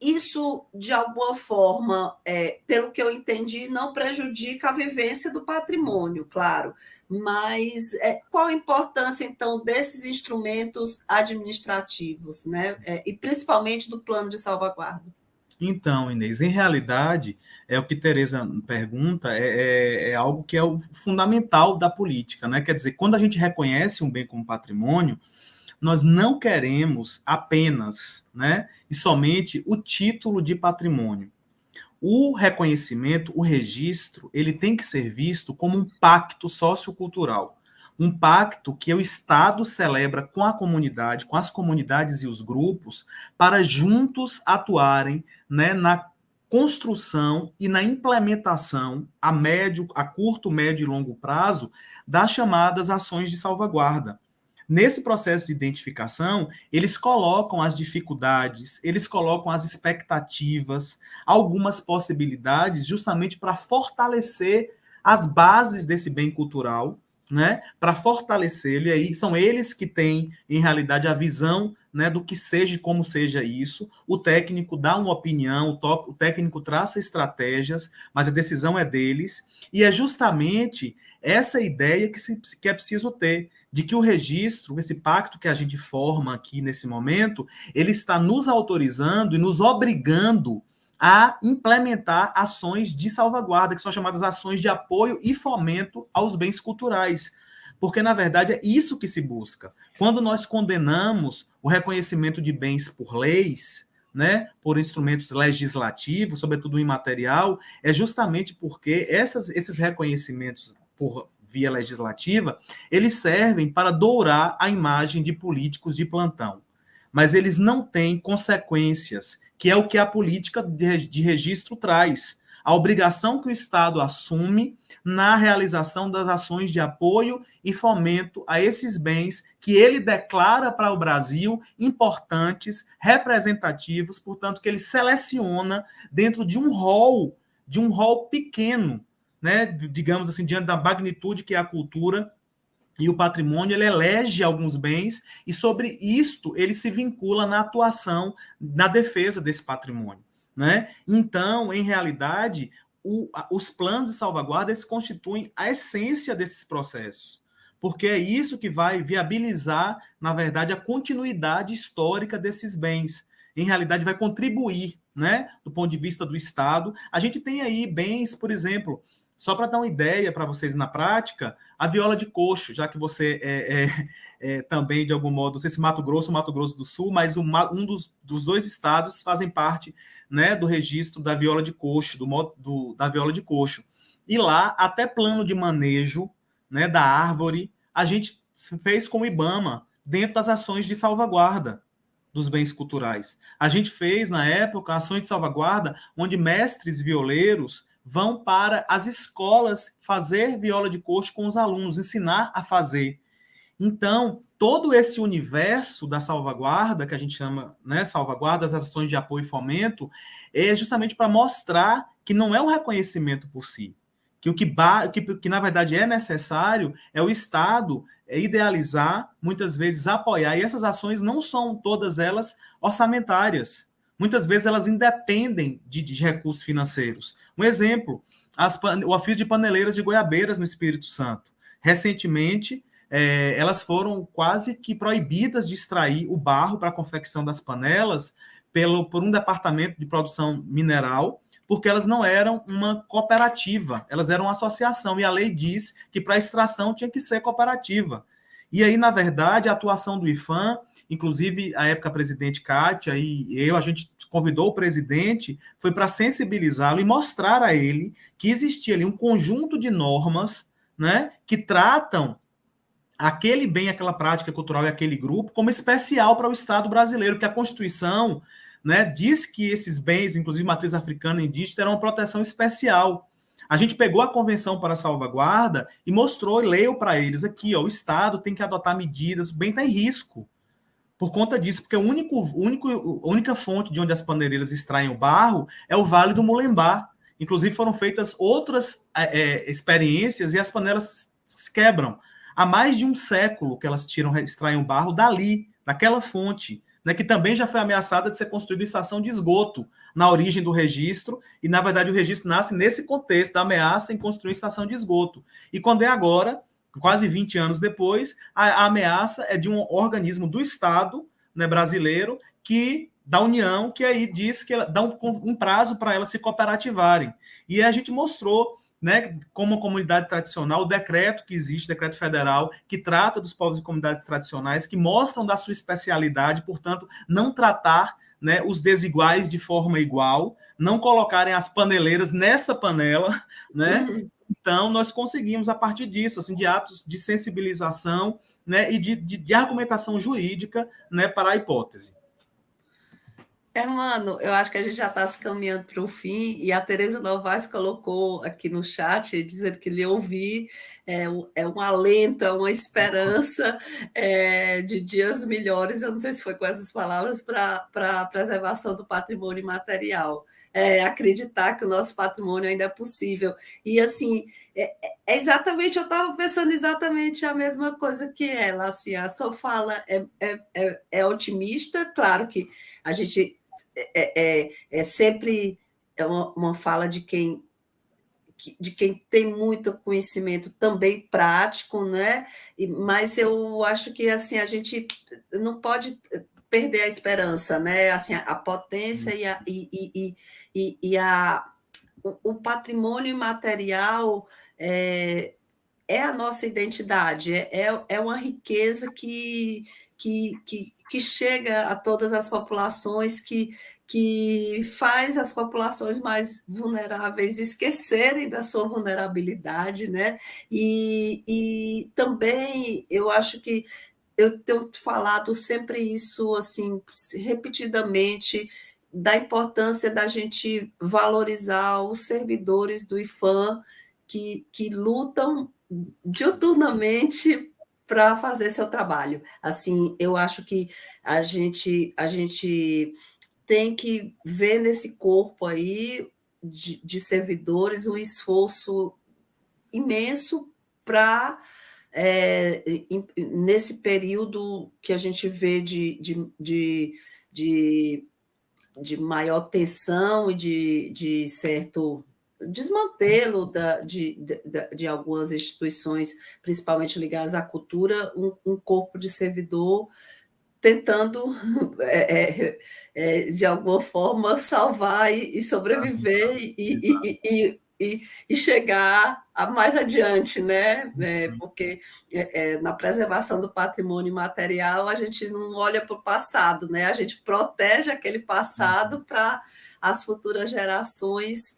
Isso, de alguma forma, pelo que eu entendi, não prejudica a vivência do patrimônio, claro, mas qual a importância, então, desses instrumentos administrativos, né? E principalmente do plano de salvaguarda? Então, Inês, em realidade, o que Tereza pergunta é algo que é o fundamental da política, né? Quer dizer, quando a gente reconhece um bem como patrimônio, nós não queremos apenas, né, e somente o título de patrimônio. O reconhecimento, o registro, ele tem que ser visto como um pacto sociocultural. Um pacto que o Estado celebra com a comunidade, com as comunidades e os grupos, para juntos atuarem, né, na construção e na implementação a curto, médio e longo prazo das chamadas ações de salvaguarda. Nesse processo de identificação, eles colocam as dificuldades, eles colocam as expectativas, algumas possibilidades, justamente para fortalecer as bases desse bem cultural, né? Para fortalecê-lo, e aí são eles que têm, em realidade, a visão, né, do que seja e como seja isso. O técnico dá uma opinião, o técnico traça estratégias, mas a decisão é deles, e é justamente essa ideia que é preciso ter, de que o registro, esse pacto que a gente forma aqui nesse momento, ele está nos autorizando e nos obrigando a implementar ações de salvaguarda, que são chamadas ações de apoio e fomento aos bens culturais. Porque, na verdade, é isso que se busca. Quando nós condenamos o reconhecimento de bens por leis, né, por instrumentos legislativos, sobretudo imaterial, é justamente porque esses reconhecimentos por via legislativa, eles servem para dourar a imagem de políticos de plantão. Mas eles não têm consequências, que é o que a política de registro traz. A obrigação que o Estado assume na realização das ações de apoio e fomento a esses bens que ele declara para o Brasil importantes, representativos, portanto, que ele seleciona dentro de um rol pequeno, né, digamos assim, diante da magnitude que é a cultura e o patrimônio, ele elege alguns bens e sobre isto ele se vincula na atuação, na defesa desse patrimônio, né? Então, em realidade, os planos de salvaguarda eles constituem a essência desses processos, porque é isso que vai viabilizar, na verdade, a continuidade histórica desses bens. Em realidade, vai contribuir, né, do ponto de vista do Estado. A gente tem aí bens, por exemplo, só para dar uma ideia para vocês na prática, a viola de coxo, já que você também, de algum modo, não sei se Mato Grosso ou Mato Grosso do Sul, mas um dos dois estados fazem parte, né, do registro da viola de coxo, da viola de coxo. E lá, até plano de manejo, né, da árvore, a gente fez com o IBAMA, dentro das ações de salvaguarda dos bens culturais. A gente fez, na época, ações de salvaguarda onde mestres violeiros vão para as escolas fazer viola de coxo com os alunos, ensinar a fazer. Então, todo esse universo da salvaguarda, que a gente chama, né, salvaguarda, das ações de apoio e fomento, é justamente para mostrar que não é um reconhecimento por si, que o que na verdade é necessário é o Estado idealizar, muitas vezes apoiar, e essas ações não são todas elas orçamentárias. Muitas vezes elas independem de recursos financeiros. Um exemplo, o ofício de paneleiras de Goiabeiras no Espírito Santo. Recentemente, elas foram quase que proibidas de extrair o barro para a confecção das panelas por um departamento de produção mineral, porque elas não eram uma cooperativa, elas eram uma associação, e a lei diz que para extração tinha que ser cooperativa. E aí, na verdade, a atuação do IPHAN, inclusive a época a presidente Kátia a gente convidou o presidente, foi para sensibilizá-lo e mostrar a ele que existia ali um conjunto de normas, né, que tratam aquele bem, aquela prática cultural e aquele grupo como especial para o Estado brasileiro, que a Constituição, né, diz que esses bens, inclusive matriz africana e indígena, terão uma proteção especial. A gente pegou a Convenção para a Salvaguarda e mostrou e leu para eles aqui, ó, o Estado tem que adotar medidas, o bem está em risco por conta disso, porque a única fonte de onde as pandeireiras extraem o barro é o Vale do Mulembá. Inclusive foram feitas outras experiências e as panelas se quebram. Há mais de um século que elas extraem o barro dali, daquela fonte, né, que também já foi ameaçada de ser construída estação de esgoto na origem do registro, e na verdade o registro nasce nesse contexto da ameaça em construir estação de esgoto. E quando é agora, quase 20 anos depois, a ameaça é de um organismo do Estado, né, brasileiro, da União, que aí diz que ela dá um prazo para elas se cooperativarem. E a gente mostrou, né, como uma comunidade tradicional, o decreto que existe, decreto federal, que trata dos povos e comunidades tradicionais, que mostram da sua especialidade, portanto, não tratar, né, os desiguais de forma igual, não colocarem as paneleiras nessa panela, né? Então, nós conseguimos, a partir disso, assim, de atos de sensibilização, né, e de argumentação jurídica, né, para a hipótese. Mano, eu acho que a gente já está se caminhando para o fim, e a Tereza Novaes colocou aqui no chat, dizendo que lhe ouvir é um alento, é uma esperança de dias melhores, eu não sei se foi com essas palavras, para a preservação do patrimônio imaterial. Acreditar que o nosso patrimônio ainda é possível. E, assim, exatamente, eu estava pensando exatamente a mesma coisa que ela, assim, a sua fala é otimista, claro que a gente sempre uma fala de quem tem muito conhecimento também prático, né? Mas eu acho que assim a gente não pode perder a esperança, né? Assim, a potência o patrimônio imaterial é a nossa identidade, é uma riqueza que chega a todas as populações, que faz as populações mais vulneráveis esquecerem da sua vulnerabilidade, né? E também eu acho que eu tenho falado sempre isso, assim, repetidamente, da importância da gente valorizar os servidores do IPHAN que lutam diuturnamente para fazer seu trabalho. Assim, eu acho que a gente tem que ver nesse corpo aí de servidores um esforço imenso para nesse período que a gente vê de maior tensão e de certo desmantelo de algumas instituições, principalmente ligadas à cultura, um corpo de servidor tentando, de alguma forma, salvar e sobreviver e chegar a mais adiante, né? Porque na preservação do patrimônio material a gente não olha para o passado, né? A gente protege aquele passado para as futuras gerações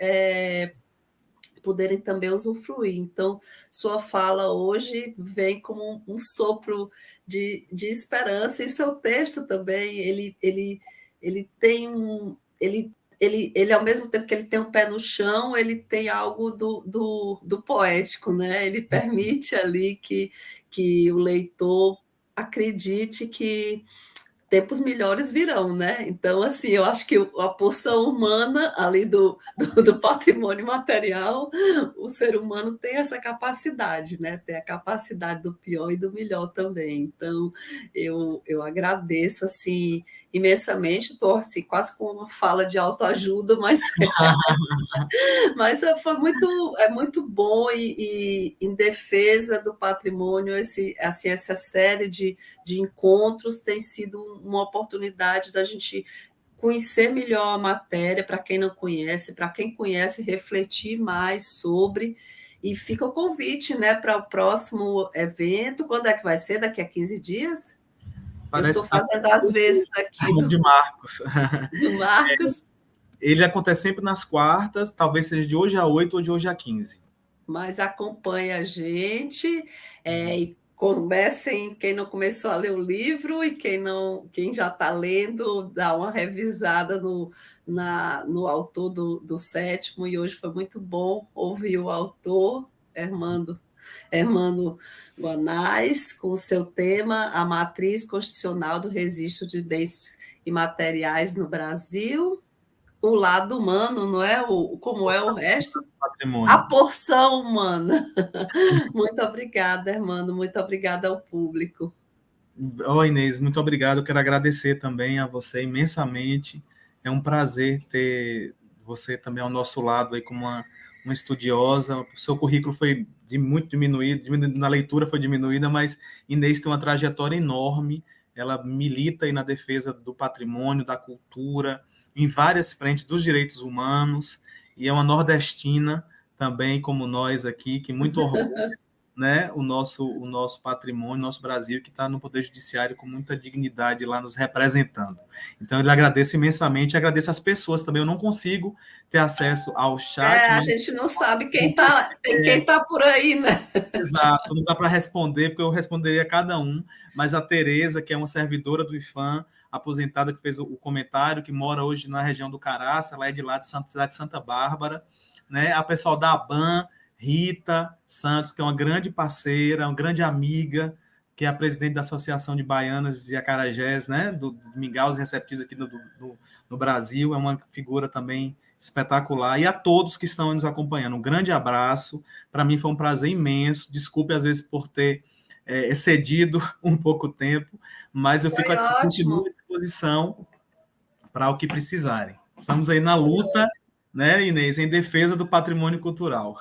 poderem também usufruir. Então, sua fala hoje vem como um sopro de esperança, e o seu texto também, ele tem ele, ao mesmo tempo que ele tem um pé no chão, ele tem algo do poético, né? Ele permite ali que o leitor acredite que tempos melhores virão, né? Então, assim, eu acho que a porção humana ali do patrimônio material, o ser humano tem essa capacidade, né? Tem a capacidade do pior e do melhor também. Então, eu agradeço, assim, imensamente. Estou, assim, quase com uma fala de autoajuda, mas foi muito bom e em defesa do patrimônio, essa série de encontros tem sido uma oportunidade da gente conhecer melhor a matéria, para quem não conhece, para quem conhece, refletir mais sobre. E fica o convite, né, para o próximo evento. Quando é que vai ser? Daqui a 15 dias? Eu estou fazendo às vezes aqui de Marcos. Do Marcos. Ele acontece sempre nas quartas, talvez seja de hoje a 8 ou de hoje a 15. Mas acompanhe a gente e comecem, quem não começou a ler o livro e quem já está lendo, dá uma revisada no autor do sétimo, e hoje foi muito bom ouvir o autor, Hermano Guanais, com o seu tema A Matriz Constitucional do Registro de Bens Imateriais no Brasil, o lado humano, não é? Como é o resto? Patrimônio. A porção humana. Muito obrigada, Hermano. Muito obrigada ao público. Inês, muito obrigado. Eu quero agradecer também a você imensamente. É um prazer ter você também ao nosso lado aí como uma estudiosa. O seu currículo foi muito diminuído, na leitura foi diminuída, mas Inês tem uma trajetória enorme. Ela milita aí na defesa do patrimônio, da cultura, em várias frentes dos direitos humanos, e é uma nordestina também, como nós aqui, que muito orgulha, né, o nosso patrimônio, nosso Brasil, que está no Poder Judiciário com muita dignidade lá nos representando. Então, eu lhe agradeço imensamente, agradeço as pessoas também. Eu não consigo ter acesso ao chat. A gente não sabe quem está por aí, né? Exato, não dá para responder, porque eu responderia a cada um, mas a Tereza, que é uma servidora do IFAM, aposentada, que fez o comentário, que mora hoje na região do Caraça, ela é de lá de cidade de Santa Bárbara, né? A pessoal da ABAN, Rita Santos, que é uma grande parceira, uma grande amiga, que é a presidente da Associação de Baianas e Acarajés, né? Do Mingaus Receptivos aqui no Brasil, é uma figura também espetacular, e a todos que estão nos acompanhando, um grande abraço. Para mim foi um prazer imenso, desculpe às vezes por ter excedido um pouco o tempo, mas eu continuo à disposição para o que precisarem. Estamos aí na luta, né, Inês, em defesa do patrimônio cultural.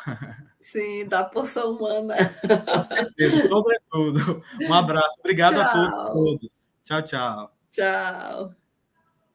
Sim, da porção humana. Com certeza, sobretudo. Um abraço, obrigado a todos e todas. Tchau, tchau. Tchau.